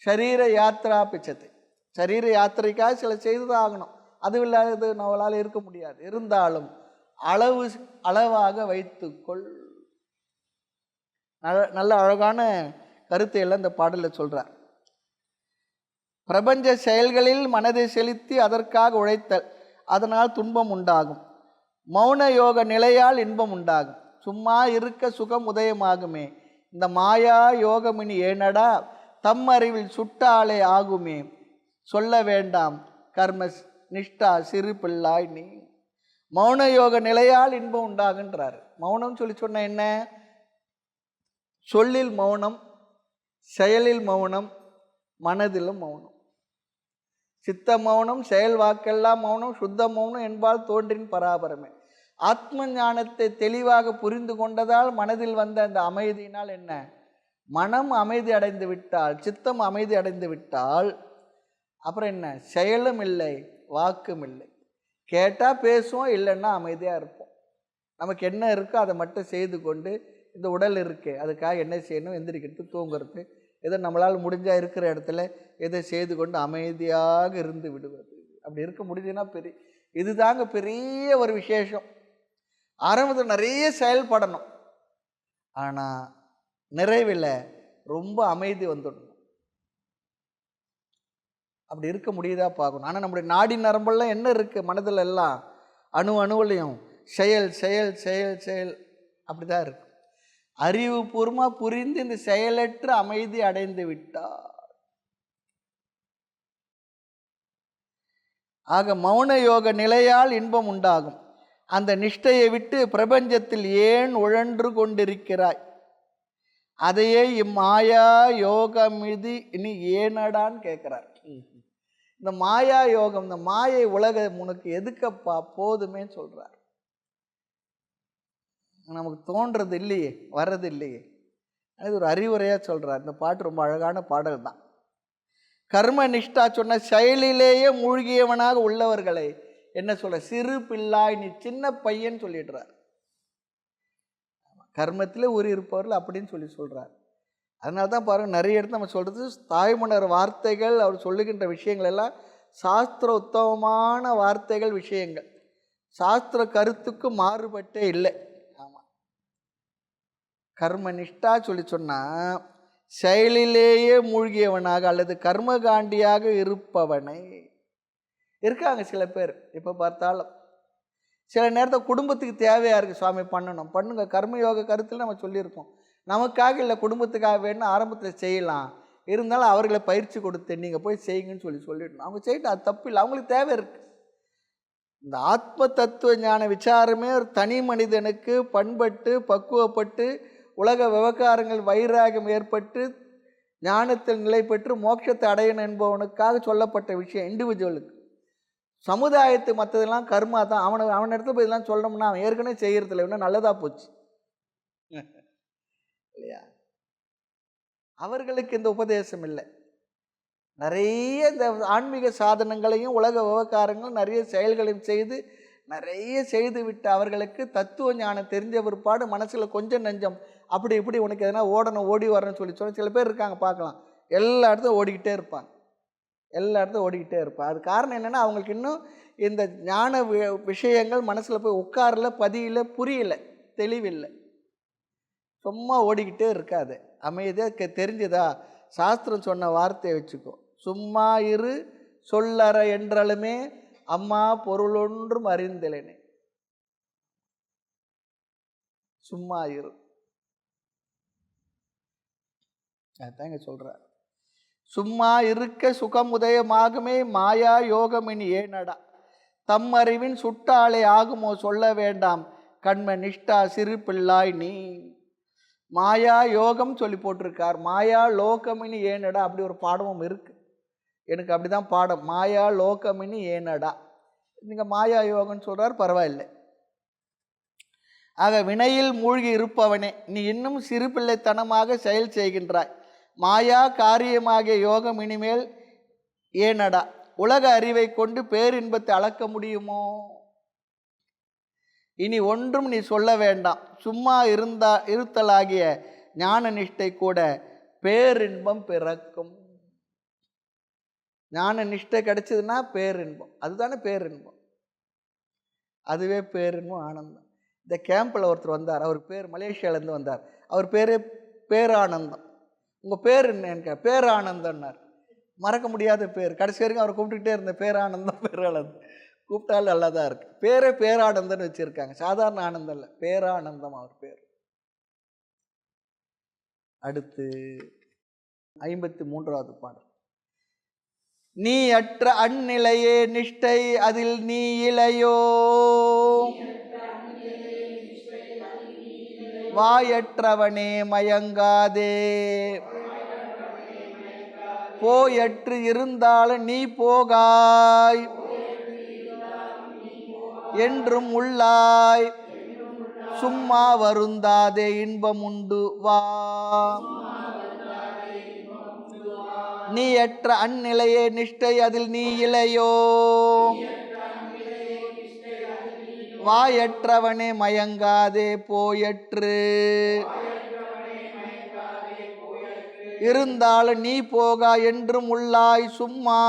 சரீர யாத்திரா பிச்சத்தை, சரீர யாத்திரைக்காக சில செய்து தான் ஆகணும். அது இல்லாதது நம்மளால் இருக்க முடியாது. இருந்தாலும் அளவாக வைத்துக்கொள். நல்ல அழகான கருத்தை எல்லாம் இந்த பாடலில் சொல்றார். பிரபஞ்ச செயல்களில் மனதை செலுத்தி அதற்காக உழைத்தல், அதனால் துன்பம் உண்டாகும். மௌன யோக நிலையால் இன்பம் உண்டாகும். சும்மா இருக்க சுகம் உதயமாகுமே. இந்த மாயா யோகமினி ஏனடா, தம் அறிவில் சுட்டாலே ஆகுமே. சொல்ல வேண்டாம் கர்ம நிஷ்டா சிறு பிள்ளாய் நீ. மௌன யோக நிலையால் இன்பம் உண்டாகுன்றார். மௌனம் சொல்லி சொன்ன என்ன, சொல்லில் மௌனம், செயலில் மௌனம், மனதிலும் மௌனம். சித்த மௌனம், செயல் வாக்கெல்லாம் மௌனம், சுத்த மௌனம் என்பால் தோன்றின் பராபரமே. ஆத்ம ஞானத்தை தெளிவாக புரிந்து கொண்டதால் மனதில் வந்த அந்த அமைதியினால் என்ன, மனம் அமைதி அடைந்து விட்டால், சித்தம் அமைதி அடைந்து விட்டால் அப்புறம் என்ன, செயலும் இல்லை வாக்கும் இல்லை. கேட்டால் பேசுவோம், இல்லைன்னா அமைதியாக இருப்போம். நமக்கு என்ன இருக்கோ அதை மட்டும் செய்து கொண்டு, இந்த உடல் இருக்கு அதுக்காக என்ன செய்யணும், எந்திரிக்கிறது, தூங்குறது, எதோ நம்மளால் முடிஞ்சால் இருக்கிற இடத்துல எதை செய்து கொண்டு அமைதியாக இருந்து விடுவது. அப்படி இருக்க முடியுதுன்னா இதுதாங்க பெரிய ஒரு விசேஷம். ஆரம்பத்தில் நிறைய செயல்படணும், ஆனால் நிறைவில் ரொம்ப அமைதி வந்துடணும். அப்படி இருக்க முடியுதா பார்க்கணும். ஆனால் நம்முடைய நாடி நரம்பெல்லாம் என்ன இருக்குது, மனதில் எல்லாம் அணுவிலையும் செயல் செயல் செயல் செயல் அப்படிதான் இருக்கு. அறிவுபூர்வமாக புரிந்து இந்த செயலற்ற அமைதி அடைந்து விட்டார். ஆக மௌன யோக நிலையால் இன்பம் உண்டாகும். அந்த நிஷ்டையை விட்டு பிரபஞ்சத்தில் ஏன் உழன்று கொண்டிருக்கிறாய், அதையே இம்மாயா யோகம் இது இனி ஏனடான்னு கேட்கிறார். இந்த மாயா யோகம், இந்த மாயை உலகம் உனக்கு எதுக்கப்பா, போதுமே சொல்றார். நமக்கு தோன்றது இல்லையே, வர்றது இல்லையே, அது ஒரு அறிவுரையாக சொல்கிறார். இந்த பாட்டு ரொம்ப அழகான பாடல் தான். கர்ம நிஷ்டா சொன்ன செயலிலேயே மூழ்கியவனாக உள்ளவர்களை என்ன சொல்ற, சிறு பிள்ளாய் நீ சின்ன பையன் சொல்லிடுறார். கர்மத்தில் ஊறி இருப்பவர்கள் அப்படின்னு சொல்லி சொல்கிறார். அதனால தான் பாருங்கள், நிறைய இடத்துல நம்ம சொல்கிறது தாய்மன்னர் வார்த்தைகள், அவர் சொல்லுகின்ற விஷயங்கள் எல்லாம் சாஸ்திர உத்தமமான வார்த்தைகள், விஷயங்கள் சாஸ்திர கருத்துக்கு மாறுபட்டே இல்லை. கர்ம நிஷ்டா சொல்லி சொன்னால் செயலிலேயே மூழ்கியவனாக அல்லது கர்மகாண்டியாக இருப்பவனை இருக்காங்க சில பேர். இப்போ பார்த்தாலும் சில நேரத்தில் குடும்பத்துக்கு தேவையாக இருக்குது, சுவாமி பண்ணணும் பண்ணுங்க, கர்மயோக கருத்தில் நம்ம சொல்லியிருக்கோம். நமக்காக இல்லை, குடும்பத்துக்காக வேணும்னு ஆரம்பத்தில் செய்யலாம், இருந்தாலும் அவர்களை பயிற்சி கொடுத்து நீங்கள் போய் செய்யுங்கன்னு சொல்லிடணும். அவங்க செய்யிட்டு அது தப்பு இல்லை, அவங்களுக்கு தேவை இருக்குது. இந்த ஆத்ம தத்துவ ஞான விசாரமே ஒரு தனி மனிதனுக்கு பண்பட்டு பக்குவப்பட்டு உலக விவகாரங்கள் வைராகம் ஏற்பட்டு ஞானத்தில் நிலை பெற்று மோட்சத்தை அடையணும் என்பவனுக்காக சொல்லப்பட்ட விஷயம். இண்டிவிஜுவலுக்கு, சமுதாயத்து மற்றதெல்லாம் கர்மா தான். அவன் இடத்துல போய் இதெல்லாம் சொல்லணும்னா அவன் ஏற்கனவே செய்யறதில்லை, இன்னும் நல்லதாக போச்சு இல்லையா. அவர்களுக்கு இந்த உபதேசம் இல்லை. நிறைய இந்த ஆன்மீக சாதனங்களையும் உலக விவகாரங்களும் நிறைய செயல்களையும் செய்து நிறைய செய்து விட்ட அவர்களுக்கு தத்துவ ஞானம் தெரிஞ்ச பிற்பாடு மனசில் கொஞ்சம் நெஞ்சம் அப்படி இப்படி உனக்கு எதனா ஓடணும் ஓடி வரணும்னு சொன்ன சில பேர் இருக்காங்க, பார்க்கலாம். எல்லா இடத்துலையும் ஓடிக்கிட்டே இருப்பாங்க, எல்லா இடத்துலையும் ஓடிக்கிட்டே இருப்பாங்க. அது காரணம் என்னென்னா, அவங்களுக்கு இன்னும் இந்த ஞான விஷயங்கள் மனசில் போய் உட்காரல, பதியல, புரியல, தெளிவில்லை. சும்மா ஓடிக்கிட்டே இருக்காது, அமைதியாக தெரிஞ்சுதா சாஸ்திரம் சொன்ன வார்த்தையை வச்சுக்கோ. சும்மா இரு சொல்லற என்றாலுமே அம்மா பொருளொன்றும் அறிந்திலேனே. சும்மா இரு, அதான் இங்க சொல்ற. சும்மா இருக்க சுகம் உதயமாகுமே மாயா யோகமினி ஏனடா, தம் அறிவின் சுட்டாளே ஆகுமோ சொல்ல வேண்டாம் கண்ம நிஷ்டா சிறு பிள்ளாய் நீ. மாயா யோகம் சொல்லி போட்டிருக்கார். மாயா லோகமினி ஏனடா அப்படி ஒரு பாடமும் இருக்கு. எனக்கு அப்படிதான் பாடம், மாயா லோகமினி ஏனடா. நீங்க மாயா யோகம்னு சொல்றார், பரவாயில்லை. ஆக வினையில் மூழ்கி இருப்பவனே, நீ இன்னும் சிறு பிள்ளைத்தனமாக செயல் செய்கின்றாய். மாயா காரியமாகிய யோகம் இனிமேல் ஏனடா, உலக அறிவை கொண்டு பேரின்பத்தை அளக்க முடியுமோ? இனி ஒன்றும் நீ சொல்ல வேண்டாம், சும்மா இருத்தலாகிய ஞான நிஷ்டை கூட பேரின்பம் பிறக்கும். ஞான நிஷ்டை கிடைச்சதுன்னா பேரின்பம், அதுதானே பேரின்பம். அதுவே பேரின்பம், ஆனந்தம். இந்த கேம்பில் ஒருத்தர் வந்தார், அவர் பேர் மலேசியாவிலேருந்து வந்தார். அவர் பேரே பேரானந்தம். உங்கள் பேர் என்னன்னு பேரானந்தம்னார். மறக்க முடியாத பேர். கடைசி வரைக்கும் அவர் கூப்பிட்டுக்கிட்டே இருந்த பேரானந்தம் பேரானந்தம். கூப்பிட்டாலும் நல்லா தான் இருக்கு. பேரே பேரானந்தம்னு வச்சுருக்காங்க, சாதாரண ஆனந்தம் இல்லை, பேரானந்தம் அவர் பேர். அடுத்து 53வது பாடல். நீ அற்ற அந்நிலையே நிஷ்டை அதில் நீ இளையோ, வாயற்றவனே மயங்காதே, போயற்று இருந்தாலும் நீ போகாய் என்றும் உள்ளாய், சும்மா வருந்தாதே இன்பம் உண்டு வா. நீ அற்ற அந்நிலையே நிஷ்டை அதில் நீ இளையோ, வாயற்றவனே மயங்காதே, போயற்று இருந்தாலும் நீ போகா என்றும் உள்ளாய், சும்மா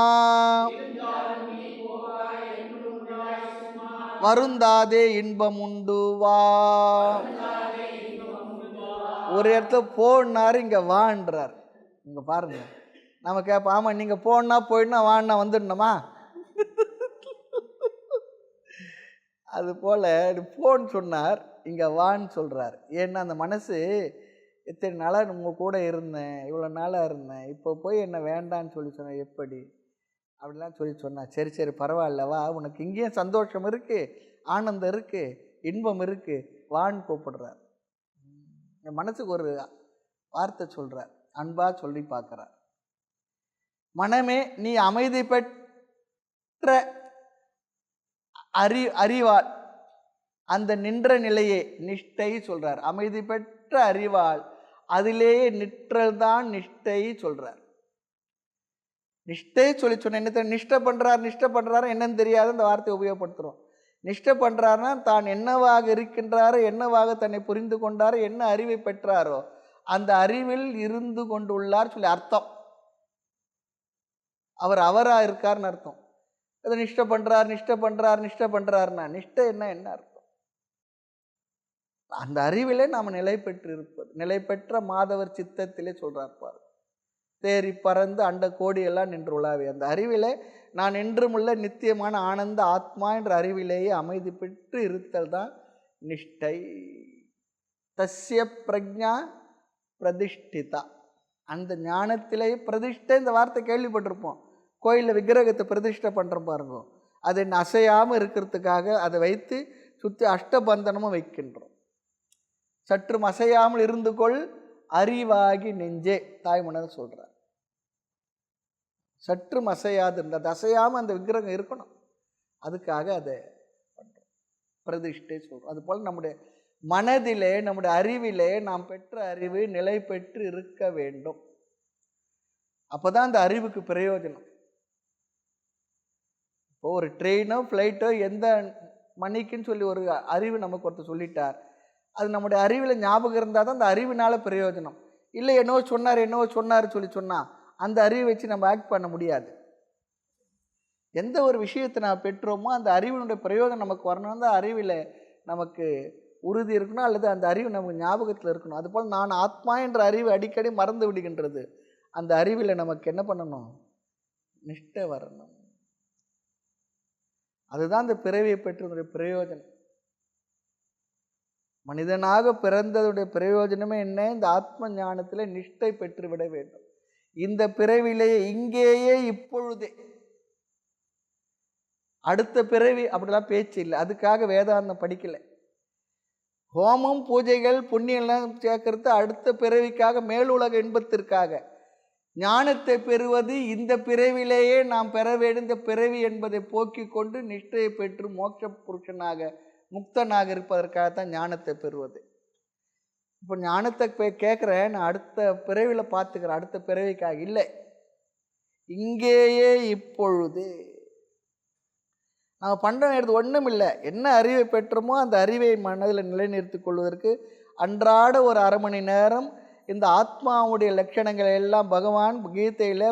வருந்தாதே இன்பம் உண்டு வா. ஒரு இடத்துல போனாரு, இங்க வான்றார். இங்க பாருங்க, நம்ம கேட்போம், ஆமா நீங்க போனா போயிடனா வான்னா வந்துடணுமா? அது போல போன்னு சொன்னார், இங்க வான்னு சொல்றார். ஏன்னா அந்த மனசு இத்தனை நாளாக உங்க கூட இருந்தேன், இவ்வளோ நாளாக இருந்தேன், இப்போ போய் என்ன வேண்டான்னு சொல்லி சொன்னேன், எப்படி அப்படிலாம் சொல்லி சொன்னேன். சரி சரி பரவாயில்லவா, உனக்கு இங்கேயும் சந்தோஷம் இருக்கு, ஆனந்தம் இருக்கு, இன்பம் இருக்கு, வான்னு கூப்பிடுறார். என் மனசுக்கு ஒரு வார்த்தை சொல்றார், அன்பா சொல்லி பார்க்கிறார். மனமே நீ அமைதி பெற்ற அறிவாள் அந்த நின்ற நிலையே நிஷ்டை சொல்றார். அமைதி பெற்ற அறிவாள் அதிலேயே நிற்றல் தான் நிஷ்டை சொல்றார். நிஷ்டை சொல்லி சொன்ன என்ன நிஷ்டை பண்றார், நிஷ்டை பண்றாரு என்னன்னு தெரியாது அந்த வார்த்தையை உபயோகப்படுத்துறோம். நிஷ்டை பண்றாருன்னா தான் என்னவாக இருக்கின்றாரோ, என்னவாக தன்னை புரிந்து கொண்டாரோ, என்ன அறிவை பெற்றாரோ அந்த அறிவில் இருந்து கொண்டுள்ளார் சொல்லி அர்த்தம். அவர் அவரா இருக்காருன்னு அர்த்தம். அதை நிஷ்டை பண்றார், நிஷ்டை பண்றார், நிஷ்டை பண்றாருன்னா நிஷ்டை என்ன அர்த்தம்? அந்த அறிவிலே நாம் நிலை பெற்று இருப்பது. நிலை பெற்ற மாதவர் சித்தத்திலே சொல்றார் பாரு, தேறி பறந்து அண்ட கோடி எல்லாம் நின்று உலாவி. அந்த அறிவிலே நான் என்றுமுள்ள நித்தியமான ஆனந்த ஆத்மா என்ற அறிவிலேயே அமைதி பெற்று இருத்தல் தான் நிஷ்டை. தஸ்ய பிரஜா பிரதிஷ்டிதா, அந்த ஞானத்திலேயே பிரதிஷ்டை. இந்த வார்த்தை கேள்விப்பட்டிருப்போம். கோயிலில் விக்கிரகத்தை பிரதிஷ்டை பண்ணுறோம் பாருங்க, அது என்ன அசையாமல் இருக்கிறதுக்காக அதை வைத்து சுற்றி அஷ்டபந்தனமும் வைக்கின்றோம். சற்றும் அசையாமல் இருந்து கொள் அறிவாகி நெஞ்சே, தாய்மன்னர் சொல்றார். சற்றும் அசையாது இருந்தது, அசையாமல் அந்த விக்கிரகம் இருக்கணும், அதுக்காக அதை பண்றோம், பிரதிஷ்டை சொல்றோம். அது போல நம்முடைய மனதிலே நம்முடைய அறிவிலே நாம் பெற்ற அறிவு நிலை பெற்று இருக்க வேண்டும். அப்போதான் அந்த அறிவுக்கு பிரயோஜனம். இப்போ ஒரு ட்ரெயினோ ஃப்ளைட்டோ எந்த மணிக்குன்னு சொல்லி ஒரு அறிவு நமக்கு ஒருத்தர் சொல்லிட்டார். அது நம்முடைய அறிவில் ஞாபகம் இருந்தால் தான் அந்த அறிவினால பிரயோஜனம். இல்லை என்னவோ சொன்னார் சொல்லி சொன்னால் அந்த அறிவை வச்சு நம்ம ஆக்ட் பண்ண முடியாது. எந்த ஒரு விஷயத்தை நான் பெற்றோமோ அந்த அறிவினுடைய பிரயோஜனம் நமக்கு வரணும். அந்த அறிவில் நமக்கு உறுதி இருக்கணும், அல்லது அந்த அறிவு நமக்கு ஞாபகத்தில் இருக்கணும். அதுபோல் நான் ஆத்மா என்ற அறிவு அடிக்கடி மறந்து விடுகின்றது. அந்த அறிவில் நமக்கு என்ன பண்ணணும்? நிஷ்டை வரணும். அதுதான் இந்த பிறவியை பெற்றதுடைய பிரயோஜனம். மனிதனாக பிறந்ததுடைய பிரயோஜனமே என்ன? இந்த ஆத்ம ஞானத்தில் நிஷ்டை பெற்றுவிட வேண்டும். இந்த பிறவிலேயே, இங்கேயே, இப்பொழுதே. அடுத்த பிறவி அப்படிலாம் பேச்சு இல்லை. அதுக்காக வேதாந்தம் படிக்கல. ஹோமம் பூஜைகள் புண்ணியெல்லாம் சேர்க்கறது அடுத்த பிறவிக்காக, மேலுலக இன்பத்திற்காக. ஞானத்தை பெறுவது இந்த பிறவிலேயே நாம் பெற வேண்டும். இந்த பிறவி என்பதை போக்கிக் கொண்டு நிஷ்டையை பெற்று மோட்ச புருஷனாக, முக்தனாக இருப்பதற்காகத்தான் ஞானத்தை பெறுவது. இப்போ ஞானத்தை கேட்குறேன், நான் அடுத்த பிறவியில் பார்த்துக்கிறேன், அடுத்த பிறவிக்காக இல்லை, இங்கேயே இப்பொழுது. நம்ம பண்ணுற எடுத்து ஒன்றும் இல்லை. என்ன அறிவை பெற்றோமோ அந்த அறிவை மனதில் நிலைநிறுத்தி கொள்வதற்கு அன்றாட ஒரு அரை மணி நேரம் இந்த ஆத்மாவுடைய லட்சணங்களை எல்லாம் பகவான் கீதையில்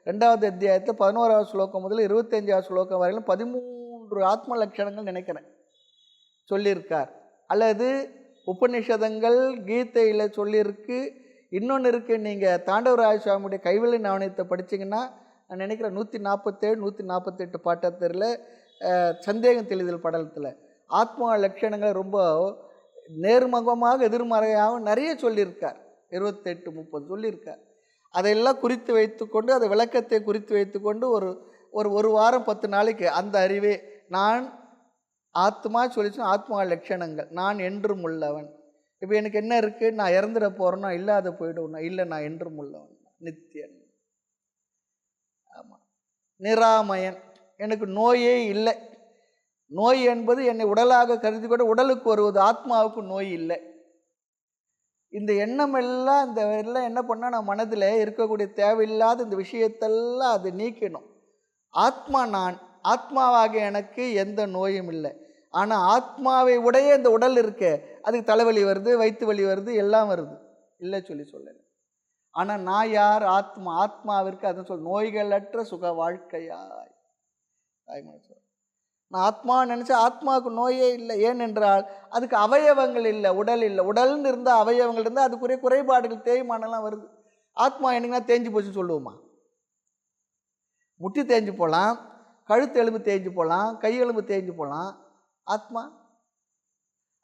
2வது அத்தியாயத்தில் 11வது ஸ்லோகம் முதல் 25வது ஸ்லோகம் வரையிலும் 13 ஆத்ம லட்சணங்கள் நினைக்கிறேன் சொல்லியிருக்கார். அல்லது உபநிஷதங்கள் கீதையில் சொல்லியிருக்கு. இன்னொன்று இருக்குது, நீங்கள் தாண்டவராய சுவாமியுடைய கைவெளி நாணயத்தை படித்தீங்கன்னா நான் நினைக்கிறேன் 147 148 பாட்டத்தில் சந்தேகம் தெளிதல் படலத்தில் ஆத்மா லட்சணங்களை ரொம்ப நேர்முகமாக எதிர்மறையாக நிறைய சொல்லியிருக்கார். 28 30 சொல்லியிருக்கார். அதையெல்லாம் குறித்து வைத்துக்கொண்டு, அதை விளக்கத்தை குறித்து வைத்துக்கொண்டு ஒரு வாரம் 10 நாளைக்கு அந்த அறிவே நான் ஆத்மா சொல்லிச்சுன்னா ஆத்மா லட்சணங்கள். நான் என்றும் உள்ளவன். இப்போ எனக்கு என்ன இருக்குது? நான் இறந்துட போகிறேன்னா இல்லாத போய்டுவேன்னா இல்லை, நான் என்றும் உள்ளவன், நித்தியன். ஆமாம், நிராமயன். எனக்கு நோயே இல்லை. நோய் என்பது என்னை உடலாக கருதி கொண்டு உடலுக்கு வருவது, ஆத்மாவுக்கு நோய் இல்லை. இந்த எண்ணம் எல்லாம் என்ன பண்ணால் நான் மனதில் இருக்கக்கூடிய தேவையில்லாத இந்த விஷயத்தெல்லாம் அது நீக்கணும். ஆத்மா நான், ஆத்மாவாக எனக்கு எந்த நோயும் இல்லை. ஆனால் ஆத்மாவை உடைய இந்த உடல் இருக்க, அதுக்கு தலைவலி வருது, வயிற்று வலி வருது, எல்லாம் வருது, இல்லை சொல்லலை. ஆனால் நான் யார்? ஆத்மா. ஆத்மாவிற்கு அதை நோய்களற்ற சுக வாழ்க்கையாய். நான் ஆத்மா நினச்சா ஆத்மாவுக்கு நோயே இல்லை. ஏனென்றால் அதுக்கு அவயவங்கள் இல்லை, உடல் இல்லை. உடல்னு இருந்தால் அவயவங்கள் இருந்தால் அதுக்குரிய குறைபாடுகள் தேய்மானெல்லாம் வருது. ஆத்மா என்னங்கன்னா தேஞ்சு போச்சுன்னு சொல்லுவோமா? முட்டி தேஞ்சு போகலாம், கழுத்து எலும்பு தேஞ்சு போகலாம், கை எலும்பு தேஞ்சு போகலாம். ஆத்மா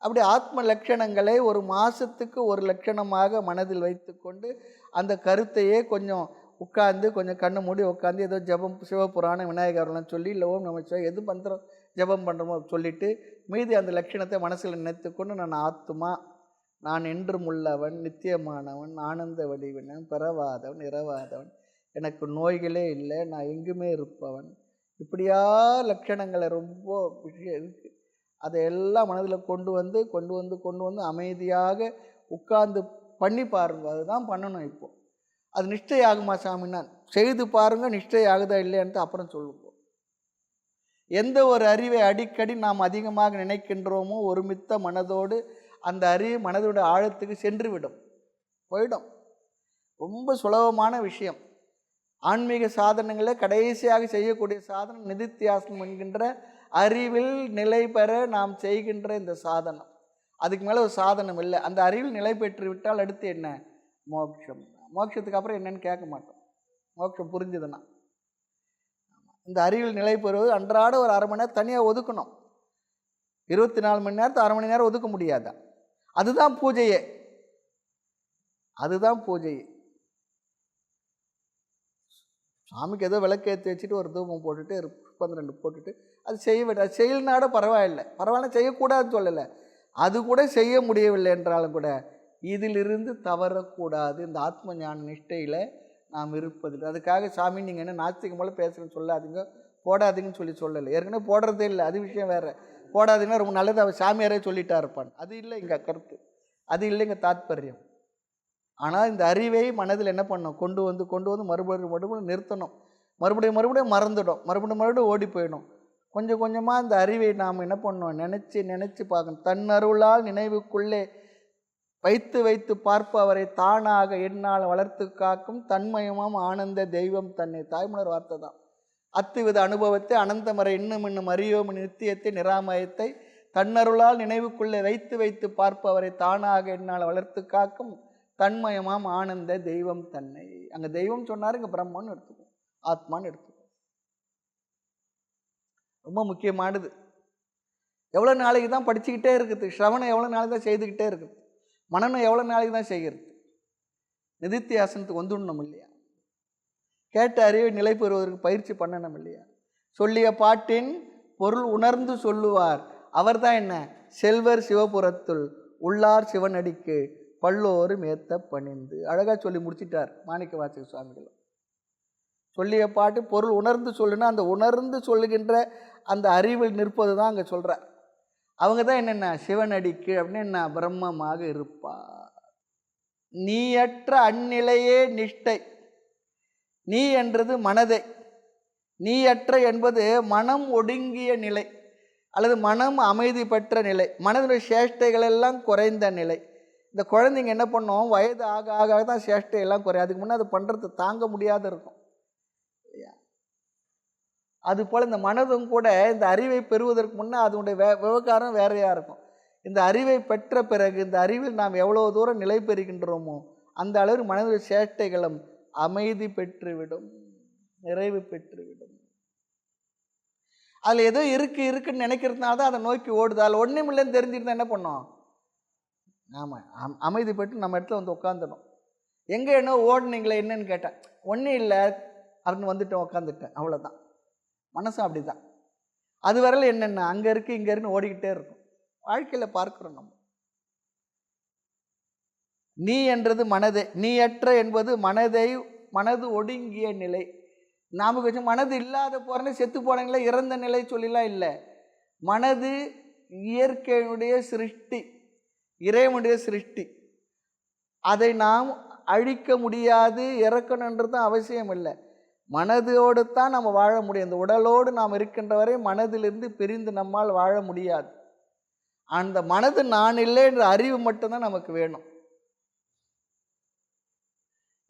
அப்படி ஆத்ம லட்சணங்களை ஒரு மாதத்துக்கு ஒரு லட்சணமாக மனதில் வைத்து கொண்டு அந்த கருத்தையே கொஞ்சம் உட்கார்ந்து, கொஞ்சம் கண்ணை மூடி உட்காந்து ஏதோ ஜபம், சிவபுராணம், விநாயகர்லாம் சொல்லி, இல்லை ஓம் நமச்சிவாய எது மந்திரம் ஜபம் பண்ணுறோமோ சொல்லிவிட்டு மீதி அந்த லட்சணத்தை மனசில் நினைத்து கொண்டு நான் ஆத்மா, நான் என்றும் உள்ளவன், நித்தியமானவன், ஆனந்த வடிவினன், பிறவாதவன், இரவாதவன், எனக்கு நோய்களே இல்லை, நான் எங்குமே இருப்பவன், இப்படியா லட்சணங்களை ரொம்ப விஷயம் இருக்குது. அதையெல்லாம் மனதில் கொண்டு வந்து அமைதியாக உட்கார்ந்து பண்ணி பாருங்க. அதுதான் பண்ணணும். இப்போது அது நிஷ்டை ஆகுமா சாமின்னா செய்து பாருங்கள், நிஷ்டை ஆகுதா இல்லையான்ட்டு அப்புறம் சொல்லுவோம். எந்த ஒரு அறிவை அடிக்கடி நாம் அதிகமாக நினைக்கின்றோமோ ஒருமித்த மனதோடு அந்த அறிவு மனதோட ஆழத்துக்கு சென்று போயிடும். ரொம்ப சுலபமான விஷயம். ஆன்மீக சாதனங்களில் கடைசியாக செய்யக்கூடிய சாதனம் நிதித்தியாசனம் என்கின்ற அறிவில் நிலை பெற நாம் செய்கின்ற இந்த சாதனம். அதுக்கு மேலே ஒரு சாதனம் இல்லை. அந்த அறிவில் நிலை பெற்று விட்டால் அடுத்து என்ன? மோட்சம். மோட்சத்துக்கு அப்புறம் என்னன்னு கேட்க மாட்டோம். மோட்சம் புரிஞ்சுதுன்னா இந்த அறிவில் நிலை பெறுவது அன்றாட ஒரு அரை மணி நேரம் தனியாக ஒதுக்கணும். 24 மணி நேரத்தை அரை மணி நேரம் ஒதுக்க முடியாதா? அதுதான் பூஜையே. சாமிக்கு ஏதோ விளக்கேற்றி வச்சுட்டு ஒரு தூபம் போட்டுட்டு 12 போட்டுட்டு அது செய்யலனாட பரவாயில்ல செய்யக்கூடாதுன்னு சொல்லலை. அது கூட செய்ய முடியவில்லை என்றாலும் கூட இதிலிருந்து தவறக்கூடாது. இந்த ஆத்ம ஞான நிஷ்டையில் நாம் இருப்பதில்லை. அதுக்காக சாமி நீங்கள் என்ன நாஸ்திகம் போல் பேசுகிறேன்னு சொல்லாதீங்க, போடாதீங்கன்னு சொல்லலை. ஏற்கனவே போடுறதே இல்லை, அது விஷயம் வேறு. போடாதீங்கன்னா ரொம்ப நல்லது, அவர் சாமியாரே சொல்லிட்டா இருப்பான். அது இல்லை இங்கே கருத்து, அது இல்லைங்க தாத்பரியம். ஆனால் இந்த அறிவை மனதில் என்ன பண்ணணும்? கொண்டு வந்து மறுபடியும் நிறுத்தணும். மறுபடியும் மறந்துடும், மறுபடியும் ஓடி போயிடும். கொஞ்சம் கொஞ்சமாக இந்த அறிவை நாம் என்ன பண்ணோம், நினச்சி பார்க்கணும். தன்னருளால் நினைவுக்குள்ளே வைத்து வைத்து பார்ப்பவரை தானாக என்னால் வளர்த்து காக்கும் தன்மயமாம் ஆனந்த தெய்வம் தன்னை. தாய்மலர் வார்த்தை தான். அத்துவித அனுபவத்தை அனந்தமரை இன்னும் அறியோம் நித்தியத்தை நிராமயத்தை தன்னருளால் நினைவுக்குள்ளே வைத்து வைத்து பார்ப்பவரை தானாக என்னால் வளர்த்து காக்கும் தன்மயமாம் ஆனந்த தெய்வம் தன்னை. அங்கே தெய்வம் சொன்னார், இங்கே பிரம்மன்னு எடுத்துக்கும், ஆத்மான்னு எடுத்துக்கும். ரொம்ப முக்கியமானது. எவ்வளோ நாளைக்கு தான் படிச்சுக்கிட்டே இருக்குது, ஸ்ரவணம் எவ்வளோ நாளைக்கு தான் செய்துக்கிட்டே இருக்குது, மனநம் எவ்வளோ நாளைக்கு தான் செய்கிறது. நிதித்தியாசனத்துக்கு வந்துடணும் இல்லையா? கேட்ட அறிவை நிலை பெறுவதற்கு பயிற்சி பண்ணணும் இல்லையா? சொல்லிய பாட்டின் பொருள் உணர்ந்து சொல்லுவார் அவர் தான் என்ன, செல்வர் சிவபுரத்துள் உள்ளார் சிவனடிக்கு பல்லோரு மேத்த பணிந்து. அழகாக சொல்லி முடிச்சிட்டார் மாணிக்க வாசக சுவாமிகள். சொல்லிய பாட்டு பொருள் உணர்ந்து சொல்லுன்னா அந்த உணர்ந்து சொல்லுகின்ற அந்த அறிவில் நிற்பது தான் அங்கே சொல்கிறார். அவங்க தான் என்னென்ன, சிவனடிக்கு அப்படின்னு என்ன, பிரம்மமாக இருப்பார். நீயற்ற அந்நிலையே நிஷ்டை. நீ என்றது மனதை, நீயற்ற என்பது மனம் ஒடுங்கிய நிலை அல்லது மனம் அமைதி பெற்ற நிலை, மனதினுடைய சேஷ்டைகள் எல்லாம் குறைந்த நிலை. இந்த குழந்தைங்க என்ன பண்ணோம், வயது ஆக ஆக தான் சேஷ்டையெல்லாம் குறையும். அதுக்கு முன்னே அது பண்ணுறது தாங்க முடியாத இருக்கும் இல்லையா? அதுபோல் இந்த மனதும் கூட இந்த அறிவை பெறுவதற்கு முன்னே அதனுடைய விவகாரம் வேறையாக இருக்கும். இந்த அறிவை பெற்ற பிறகு இந்த அறிவில் நாம் எவ்வளோ தூரம் நிலை பெறுகின்றோமோ அந்த அளவு மனதுடைய சேஷ்டைகளும் அமைதி பெற்றுவிடும், நிறைவு பெற்றுவிடும். அதில் ஏதோ இருக்குன்னு நினைக்கிறதுனால தான் அதை நோக்கி ஓடுது. அதில் ஒன்றும் இல்லைன்னு தெரிஞ்சுருந்தா என்ன பண்ணோம், ஆமாம் அமைதி பெற்று நம்ம இடத்துல வந்து உட்காந்துடும். எங்கே என்ன ஓடுனீங்களே என்னன்னு கேட்டேன், ஒன்றும் இல்லை அப்படின்னு வந்துட்டேன், உட்காந்துட்டேன், அவ்வளோதான். மனசும் அப்படி தான். அது வரையில் என்னென்ன அங்கே இருக்குது இங்கே இருக்குன்னு ஓடிக்கிட்டே இருக்கும். வாழ்க்கையில் பார்க்குறோம் நம்ம. நீ என்றது மனதை, நீயற்ற என்பது மனது ஒடுங்கிய நிலை. நாம வச்சு மனது இல்லாத போறேன்னு செத்து போனீங்களே இறந்த நிலை சொல்லிலாம் இல்லை. மனது இயற்கையினுடைய சிருஷ்டி, இறைவனுடைய சிருஷ்டி. அதை நாம் அழிக்க முடியாது, இறக்கணுன்றது அவசியம் இல்லை. மனதோடு தான் நம்ம வாழ முடியும். இந்த உடலோடு நாம் இருக்கின்ற வரை மனதிலிருந்து பிரிந்து நம்மால் வாழ முடியாது. அந்த மனது நான் இல்லை என்ற அறிவு மட்டும்தான் நமக்கு வேணும்.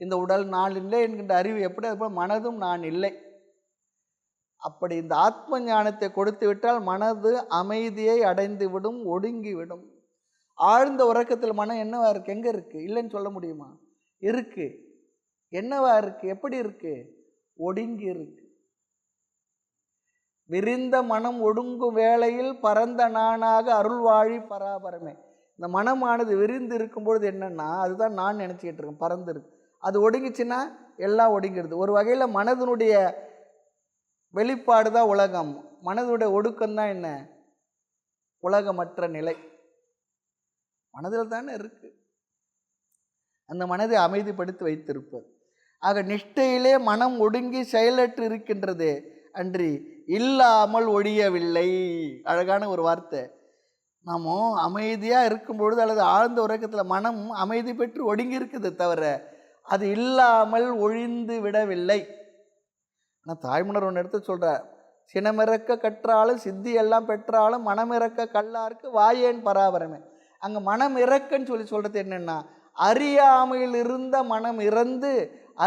இந்த உடல் நான் இல்லை என்கின்ற அறிவு எப்படி, அதுபோல் மனதும் நான் இல்லை. அப்படி இந்த ஆத்ம ஞானத்தை கொடுத்து விட்டால் மனது அமைதியை அடைந்து விடும், ஒடுங்கி விடும். ஆழ்ந்த உறக்கத்தில் மனம் என்னவா இருக்கு, எங்கே இருக்கு, இல்லைன்னு சொல்ல முடியுமா? இருக்கு. என்னவா இருக்கு, எப்படி இருக்கு, ஒடுங்கி இருக்கு. விரிந்த மனம் ஒடுங்கும் வேளையில் பரந்த நானாக அருள்வாழி பராபரமே. இந்த மனமானது விரிந்து இருக்கும் பொழுது என்னன்னா அதுதான் நான் நினச்சிக்கிட்டு இருக்கேன், பறந்து இருக்கு. அது ஒடுங்கிச்சுன்னா எல்லாம் ஒடுங்கிடுது. ஒரு வகையில் மனதினுடைய வெளிப்பாடு தான் உலகம். மனதுடைய ஒடுக்கம் தான் என்ன, உலகமற்ற நிலை. மனதில் தானே இருக்கு. அந்த மனதை அமைதிப்படுத்தி வைத்திருப்பது. ஆக நிஷ்டையிலே மனம் ஒடுங்கி செயலற்று இருக்கின்றது அன்றி இல்லாமல் ஒழியவில்லை. அழகான ஒரு வார்த்தை. நாம் அமைதியாக இருக்கும் பொழுது அல்லது ஆழ்ந்த உறக்கத்தில் மனம் அமைதி பெற்று ஒடுங்கி இருக்குது தவிர அது இல்லாமல் ஒழிந்து விடவில்லை. ஆனால் தாய்மலர் ஒன்று எடுத்து சொல்கிறார், சினமிறக்க கற்றாலும் சித்தி எல்லாம் பெற்றாலும் மனமிறக்க கல்லாருக்கு வாயேன் பராபரமே. அங்கே மனம் இறக்கன்னு சொல்கிறது என்னென்னா, அறியாமையில் இருந்த மனம் இறந்து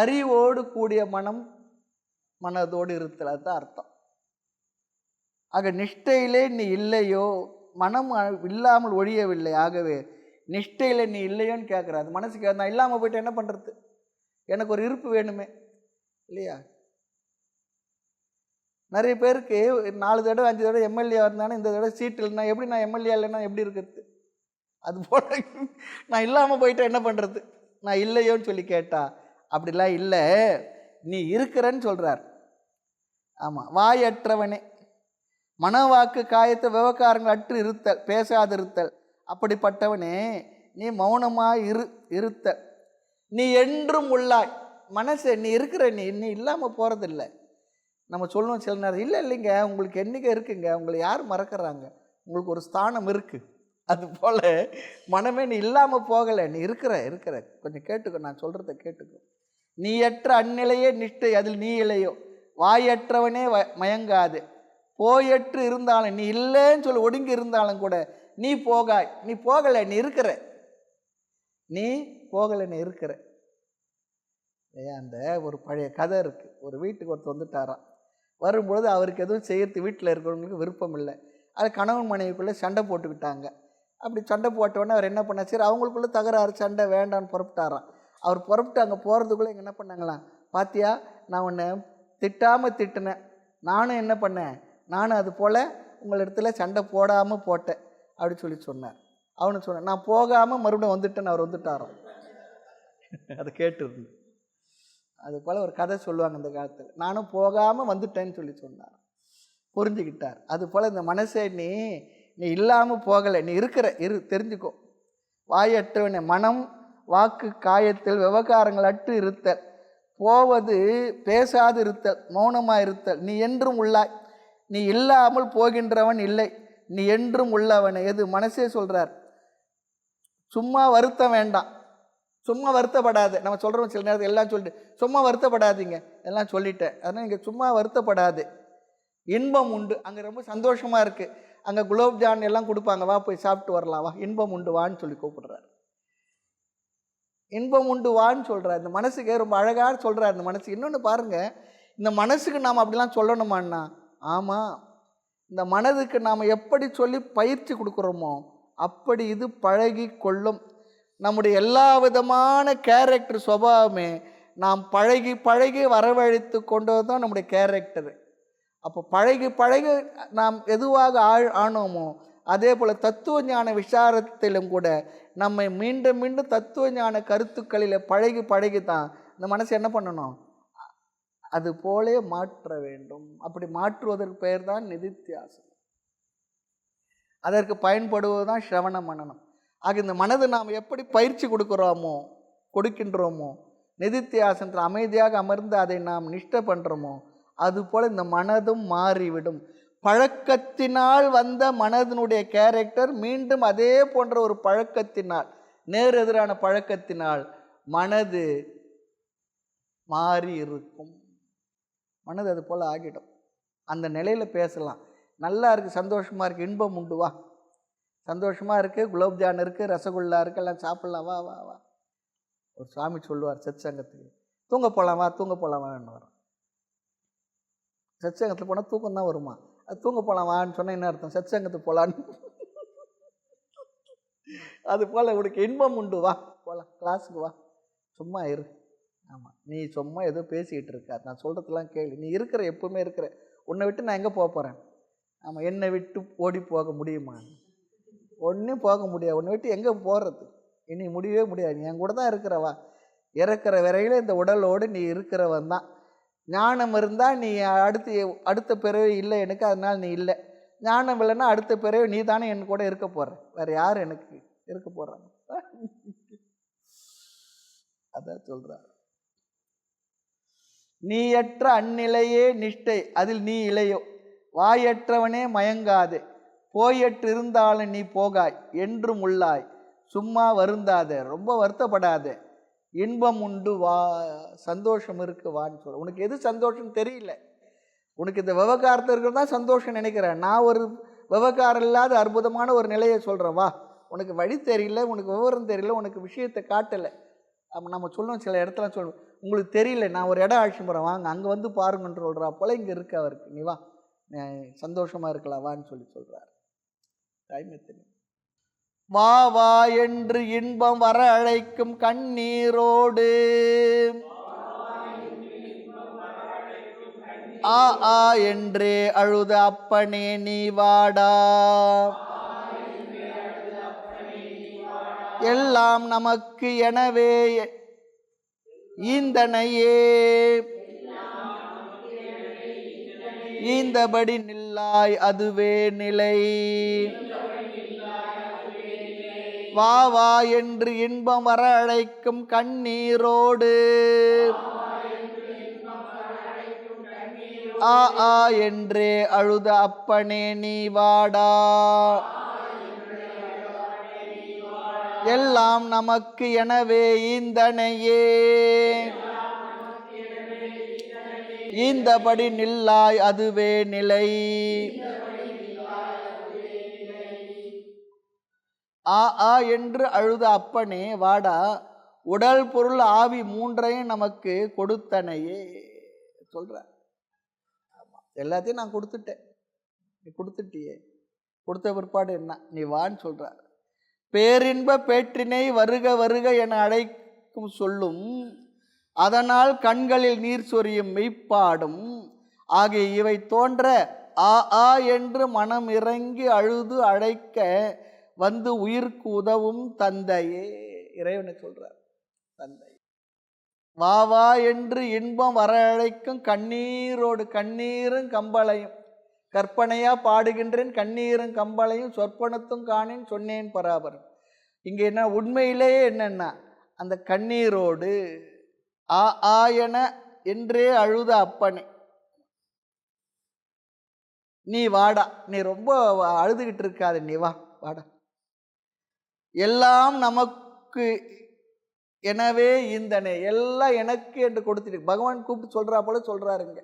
அறிவோடு கூடிய மனதோடு இருத்தல். அதுதான் அர்த்தம். ஆக நிஷ்டையிலே நீ இல்லையோ, மனம் இல்லாமல் ஒழியவில்லை. ஆகவே நிஷ்டையில் நீ இல்லையோன்னு கேட்குற. அது மனசுக்கு நான் இல்லாமல் போயிட்டு என்ன பண்ணுறது, எனக்கு ஒரு இருப்பு வேணுமே இல்லையா? நிறைய பேருக்கு 4 தடவை 5 தடவை எம்எல்ஏ இருந்தானே, இந்த தடவை சீட் இல்லைன்னா எப்படி, நான் எம்எல்ஏ இல்லைன்னா எப்படி இருக்கிறது? அது போல நான் இல்லாமல் போயிட்டா என்ன பண்ணுறது, நான் இல்லையோன்னு சொல்லி கேட்டா அப்படிலாம் இல்லை, நீ இருக்கிறன்னு சொல்கிறார். ஆமாம், வாயற்றவனே, மனவாக்கு காயத்தை விவகாரங்கள் அற்று இருத்தல், பேசாதிருத்தல். அப்படிப்பட்டவனே நீ மௌனமாக இருத்தல். நீ என்றும் உள்ளாய். மனசை நீ இருக்கிற, நீ இல்லாமல் போகிறதில்லை. நம்ம சொல்லணும் சில நேரம், இல்லைங்க உங்களுக்கு என்றைக்கு இருக்குங்க, உங்களை யார் மறக்கிறாங்க, உங்களுக்கு ஒரு ஸ்தானம் இருக்குது. அதுபோல் மனமே நீ இல்லாமல் போகலை, நீ இருக்கிற. கொஞ்சம் கேட்டுக்கோ, நான் சொல்கிறத கேட்டுக்கோ. நீயற்ற அந்நிலையே நிஷ்டை, அதில் நீ இல்லையோ. வாயற்றவனே மயங்காது, போயற்று இருந்தாலும், நீ இல்லைன்னு சொல்லி ஒடுங்கி இருந்தாலும் கூட நீ போகாய். நீ போகலை, நீ இருக்கிற. நீ போகலை, நீ இருக்கிற. அந்த ஒரு பழைய கதை இருக்கு. ஒரு வீட்டுக்கு ஒருத்தர் வந்துட்டாராம். வரும்பொழுது அவருக்கு எதுவும் செய்யறது வீட்டில் இருக்கிறவங்களுக்கு விருப்பம் இல்லை. அது கணவன் மனைவிக்குள்ளே சண்டை போட்டுக்கிட்டாங்க. அப்படி சண்டை போட்டோடனே அவர் என்ன பண்ணார், சரி அவங்களுக்குள்ளே தகராறு, சண்டை வேண்டான்னு புறப்பட்டாராம். அவர் புறப்பட்டு அங்கே போகிறதுக்குள்ளே இங்கே என்ன பண்ணாங்களாம், பாத்தியா நான் உன்னை திட்டாமல் திட்டினேன், நானும் என்ன பண்ணேன், நானும் அது போல் உங்களிடத்துல சண்டை போடாமல் போட்டேன் அப்படி சொல்லி சொன்னார். அவனு சொன்னேன், நான் போகாமல் மறுபடியும் வந்துட்டேன்னு அவர் வந்துட்டாராம். அதை கேட்டுருந்து அது போல் ஒரு கதை சொல்லுவாங்க இந்த காலத்தில். நானும் போகாமல் வந்துட்டேன்னு சொல்லி சொன்னார், புரிஞ்சுக்கிட்டார். அது போல் இந்த மனசை நீ இல்லாமல் போகலை, நீ இருக்கிற தெரிஞ்சுக்கோ. வாயற்றவனே, மனம் வாக்கு காயத்தில் விவகாரங்கள் அற்று இருத்தல், போவது பேசாது இருத்தல், மௌனமாக இருத்தல். நீ என்றும் உள்ளாய், நீ இல்லாமல் போகின்றவன் இல்லை, நீ என்றும் உள்ளவன். எது மனசே சொல்கிறார். சும்மா வருத்தம் வேண்டாம், சும்மா வருத்தப்படாது. நம்ம சொல்கிறோம் சில நேரத்தில் எல்லாம் சொல்லிட்டு, சும்மா வருத்தப்படாதீங்க, எல்லாம் சொல்லிட்டேன். அதனால் இங்கே சும்மா வருத்தப்படாது. இன்பம் உண்டு, அங்கே ரொம்ப சந்தோஷமாக இருக்குது, அங்கே குலோப்ஜான் எல்லாம் கொடுப்பாங்க, வா போய் சாப்பிட்டு வரலாம், வா இன்பம் உண்டு வான்னு சொல்லி கூப்பிடுறாரு. இன்பம் உண்டு வான்னு சொல்கிறார். இந்த மனசுக்கு ரொம்ப அழகாக சொல்கிறார். இந்த மனசுக்கு இன்னொன்று பாருங்கள், இந்த மனசுக்கு நாம் அப்படிலாம் சொல்லணுமான்னா, ஆமாம், இந்த மனதுக்கு நாம் எப்படி சொல்லி பயிற்சி கொடுக்குறோமோ அப்படி இது பழகி கொள்ளும். நம்முடைய எல்லா விதமான கேரக்டர் சுபாவமே நாம் பழகி பழகி வரவழைத்து கொண்டது தான் நம்முடைய கேரக்டரு. அப்போ பழகி பழகி நாம் எதுவாக ஆனோமோ அதே போல் தத்துவ ஞான விசாரத்திலும் கூட நம்மை மீண்டும் மீண்டும் தத்துவ ஞான கருத்துக்களில் பழகி பழகி தான் இந்த மனசு என்ன பண்ணணும், அது போலே மாற்ற வேண்டும். அப்படி மாற்றுவதற்கு பெயர் தான் நிதித்தியாசனம். அதற்கு பயன்படுவது தான் சிரவண மனனம். ஆக இந்த மனது நாம் எப்படி பயிற்சி கொடுக்கின்றோமோ, நிதித்தியாசனத்தில் அமைதியாக அமர்ந்து அதை நாம் நிஷ்டை பண்ணுறோமோ, அதுபோல் இந்த மனதும் மாறிவிடும். பழக்கத்தினால் வந்த மனதினுடைய கேரக்டர் மீண்டும் அதே போன்ற ஒரு பழக்கத்தினால், நேர் எதிரான பழக்கத்தினால் மனது மாறி இருக்கும். மனது அது போல் ஆகிடும். அந்த நிலையில் பேசலாம். நல்லா இருக்குது, சந்தோஷமாக இருக்குது, இன்பம் உண்டு வா, சந்தோஷமாக இருக்குது, குலோப்ஜான் இருக்குது, ரசகுல்லா இருக்குது, எல்லாம் சாப்பிட்லாம், வா வா வா. ஒரு சுவாமி சொல்லுவார் சத் சங்கத்துக்கு, தூங்க போகலாம் வா, தூங்க போகலாம் வான்னு வரும். சத் சங்கத்தில் போனால் தூக்கம் தான் வருமா, அது தூங்க போகலாம் வான்னு சொன்னால் என்ன அர்த்தம், சத் சங்கத்துக்கு போகலான்னு. அது போல் உனக்கு இன்பம் உண்டு வா, போகலாம், கிளாஸுக்கு வா, சும்மா இரு. ஆமாம், நீ சும்மா ஏதோ பேசிக்கிட்டு இருக்க, நான் சொல்கிறதுலாம் கேளு, நீ இருக்கிற, எப்பவுமே இருக்கிற, உன்னை விட்டு நான் எங்கே போக போகிறேன். ஆமாம், என்னை விட்டு ஓடி போக முடியுமா, ஒன்றும் போக முடியாது. உன்னை விட்டு எங்கே போகிறது, இனி முடியவே முடியாது. நீ என் கூட தான் இருக்கிறவா, இறக்குற வரையில் இந்த உடலோடு நீ இருக்கிறவன் தான். ஞானம் இருந்தால் நீ அடுத்த பிறவி இல்லை எனக்கு, அதனால் நீ இல்லை. ஞானம் இல்லைன்னா அடுத்த பிறவி நீ தானே என் கூட இருக்க போகிற, வேறு யார் எனக்கு இருக்க போகிறாங்க. அதான் சொல்கிறார், நீயற்ற அந்நிலையே நிஷ்டை, அதில் நீ இளையோ, வாயற்றவனே மயங்காதே, போயற்று இருந்தாலும் நீ போகாய், என்றும் உள்ளாய், சும்மா வருந்தாத, ரொம்ப வருத்தப்படாத, இன்பம் உண்டு வா, சந்தோஷம் இருக்கு வான்னு சொல்ல. உனக்கு எது சந்தோஷம் தெரியல, உனக்கு இந்த விவகாரத்தில் இருக்கிறது தான் சந்தோஷம் நினைக்கிறேன். நான் ஒரு விவகாரம் இல்லாத அற்புதமான ஒரு நிலையை சொல்கிறேன் வா. உனக்கு வழி தெரியல, உனக்கு விவரம் தெரியல, உனக்கு விஷயத்தை காட்டலை. நம்ம சொல்லுவோம், சில இடத்துல சொல்லுவோம், உங்களுக்கு தெரியல, நான் ஒரு இடம் அழைச்சி போகிறேன் வாங்க, அங்கே வந்து பாருங்கன்னு சொல்கிறா போல் இங்கே இருக்கு அவருக்கு, நீ வா சந்தோஷமாக இருக்கலாம் வான்னு சொல்லி சொல்கிறார். வா வா என்று இன்பம் வர அழைக்கும் கண்ணீரோடு, ஆ ஆ என்றே அழுத அப்பனே நீ வாடா, எல்லாம் நமக்கு எனவே ஈந்தனையே, ஈந்தபடி நில்லாய் அதுவே நிலை. வா வா என்று இன்பம் வர அழைக்கும் கண்ணீரோடு, ஆ ஆ என்றே அழுத அப்பனே நீ வாடா, எல்லாம் நமக்கு எனவே ஈந்தனையே, ஈந்தபடி நில்லாய் அதுவே நிலை. ஆ ஆ என்று அழுத அப்பனே வாடா, உடல் பொருள் ஆவி மூன்றையும் நமக்கு கொடுத்தனையே சொல்ற. எல்லாத்தையும் நான் கொடுத்துட்டேன், நீ கொடுத்துட்டியே, கொடுத்த பிற்பாடு என்ன நீ வான்னு சொல்ற. பேரின்ப பேற்றினை வருக வருக என அழைக்கும் சொல்லும், அதனால் கண்களில் நீர் சொரியும் மெய்ப்பாடும் ஆகிய இவை தோன்ற ஆ ஆ என்று மனம் இறங்கி அழுது அழைக்க வந்து உயிர்க்கு உதவும் தந்தையே. இறைவனை சொல்றார் தந்தை. வா வா என்று இன்பம் வர அழைக்கும் கண்ணீரோடு, கண்ணீரும் கம்பளையும் கற்பனையா பாடுகின்றேன், கண்ணீரும் கம்பளையும் சொற்பனத்தும் காணேன் சொன்னேன் பராபரம். இங்க என்ன உண்மையிலேயே என்னன்னா, அந்த கண்ணீரோடு ஆ ஆ என என்றே அழுத அப்பனே நீ வாடா, நீ ரொம்ப அழுதுகிட்டு இருக்காது, நீ வா வாடா. எல்லாம் நமக்கு எனவே இந்தனே, எல்லாம் எனக்கு என்று கொடுத்துட்டு பகவான் கூப்பிட்டு சொல்றா போல சொல்றாருங்க.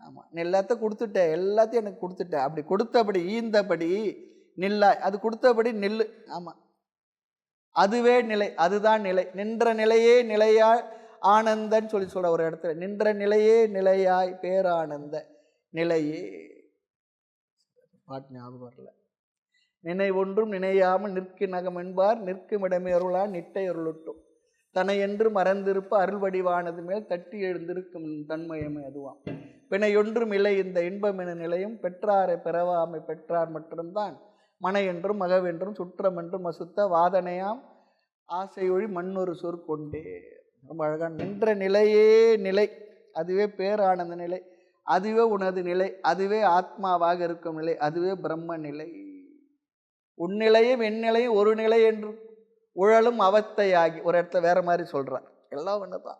ஆமா, நீ எல்லாத்தையும் கொடுத்துட்ட, எல்லாத்தையும் எனக்கு கொடுத்துட்ட. அப்படி கொடுத்தபடி ஈந்தபடி நில்லாய், அது கொடுத்தபடி நில்லு. ஆமா, அதுவே நிலை, அதுதான் நிலை. நின்ற நிலையே நிலையாய் ஆனந்தன்னு சொல்ற ஒரு இடத்துல, நின்ற நிலையே நிலையாய் பேரானந்த நிலையே. பாட்டு ஞாபகம் வரல. நினைவொன்றும் நினையாமல் நிற்கு நகம் என்பார், நிற்கும் இடமே அருளா நிட்டை அருளுட்டும் தன்னை என்று மறந்திருப்ப அருள் வடிவானது மேல் தட்டி எழுந்திருக்கும் தன்மையமே அதுவாம். பிணையொன்றும் இல்லை இந்த இன்பம் என நிலையும், பெற்றாரை பெறவாமை பெற்றார் மட்டும்தான் மனை என்றும் மகவென்றும் சுற்றம் என்றும் அசுத்த வாதனையாம் ஆசையொழி மண்ணொரு சொற்கொண்டே. ரொம்ப அழகான நின்ற நிலையே நிலை, அதுவே பேரானந்த நிலை, அதுவே உனது நிலை, அதுவே ஆத்மாவாக இருக்கும் நிலை, அதுவே பிரம்ம நிலை. உன்னிலையும் எந்நிலையும் ஒரு நிலை என்று உழலும் அவத்தையாகி, ஒரு இடத்த வேற மாதிரி சொல்றார். எல்லாம் ஒண்ணுதான்.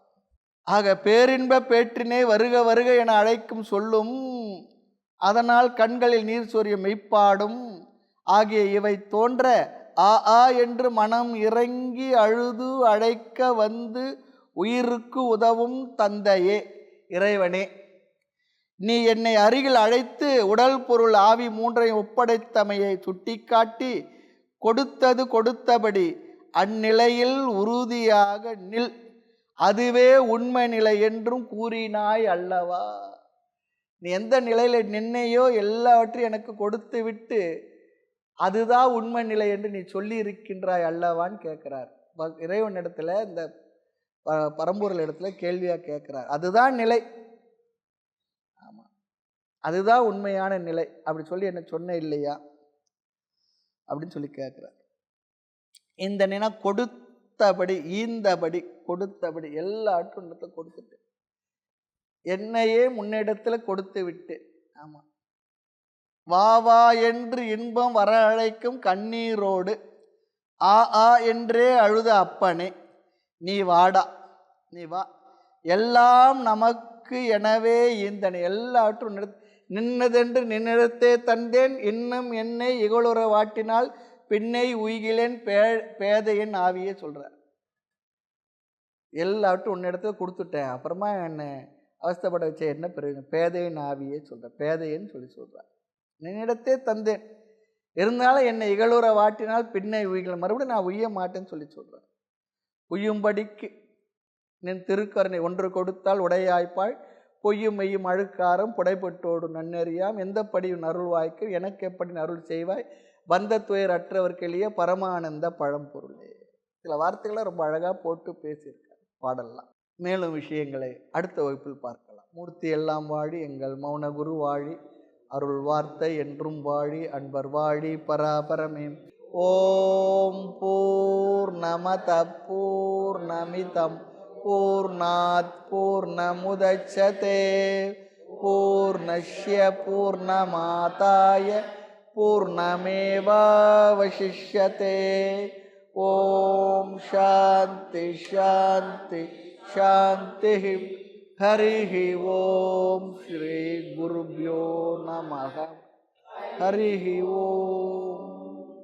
ஆக பேரின்ப பேற்றினை வருக வருக என அழைக்கும் சொல்லும், அதனால் கண்களில் நீர் சொரிய மெய்ப்பாடும் ஆகிய இவை தோன்ற ஆ ஆ என்று மனம் இறங்கி அழுது அழைக்க வந்து உயிருக்கு உதவும் தந்தையே. இறைவனே, நீ என்னை அருகில் அழைத்து உடல் பொருள் ஆவி மூன்றையும் ஒப்படைத்தமையை சுட்டிக்காட்டி கொடுத்தது கொடுத்தபடி அந்நிலையில் உறுதியாக நில், அதுவே உண்மை நிலை என்றும் கூறினாய் அல்லவா. நீ எந்த நிலையில நின்னையோ எல்லாவற்றையும் எனக்கு கொடுத்து விட்டு அதுதான் உண்மை நிலை என்று நீ சொல்லி இருக்கின்றாய் அல்லவான்னு கேட்கிறார். இறைவன் இடத்துல, இந்த பரம்பொருள் இடத்துல கேள்வியா கேட்கிறார். அதுதான் நிலை, ஆமா, அதுதான் உண்மையான நிலை அப்படி சொல்லி என்ன சொன்ன இல்லையா அப்படின்னு சொல்லி கேட்கிறார். இந்த நினை கொடுத்தபடி ஈந்தபடி கொடுத்தபடி எல்லாற்றும் கொடுத்துட்டு என்னையே முன்னிடத்துல கொடுத்து விட்டு, ஆமா, வா வா என்று இன்பம் வர அழைக்கும் கண்ணீரோடு ஆ ஆ என்றே அழுத அப்பனே நீ வாடா, நீ வா. எல்லாம் நமக்கு எனவே இந்தனை, எல்லாவற்றும் நின்னதென்று நின்னிடத்தே தந்தேன், இன்னும் என்னை இகழுற வாட்டினால் பின்னை உய்கிலேன் பேதையின் ஆவியே சொல்றார். எல்லாவற்றும் உன்னிடத்துல கொடுத்துட்டேன், அப்புறமா என்ன அவஸ்தைப்பட வச்ச என்ன பிறகு பேதையின் ஆவியே சொல்ற. பேதைன்னு சொல்றார். நின்னிடத்தே தந்தேன், இருந்தாலும் என்னை இகழுற வாட்டினால் பின்னை உய்கில, மறுபடியும் நான் உய்ய மாட்டேன்னு சொல்றேன். உய்யும்படிக்கு நின் திருக்கருணை ஒன்று கொடுத்தால் உடையாய்ப்பாள், பொய்யும் மெய்யும் அழுக்காரம் புடைப்பட்டோடு நன்னறியாம், எந்த படியும் அருள் வாய்க்கு எனக்கு எப்படி அருள் செய்வாய், வந்த துயர் அற்றவர்களிய பரமானந்த பழம்பொருளே. சில வார்த்தைகளை ரொம்ப அழகா போட்டு பேசியிருக்காரு பாடலாம். மேலும் விஷயங்களை அடுத்த வகுப்பில் பார்க்கலாம். மூர்த்தி எல்லாம் வாழி, எங்கள் மௌன குரு வாழி, அருள் வார்த்தை என்றும் வாழி, அன்பர் வாழி பராபரமே. ஓம் பூர்ணமத பூர்ணமிதம் பூர்ணாத் பூர்ணமுதச்யதே பூர்ணஸ்ய பூர்ணமாதாய பூர்ணமேவாவசிஷ்யதே. ஓம் சாந்தி சாந்தி சாந்தி. ஹரிஹி ஓம் ஸ்ரீ குருப்யோ நமஹ. ஹரிஹி ஓம்.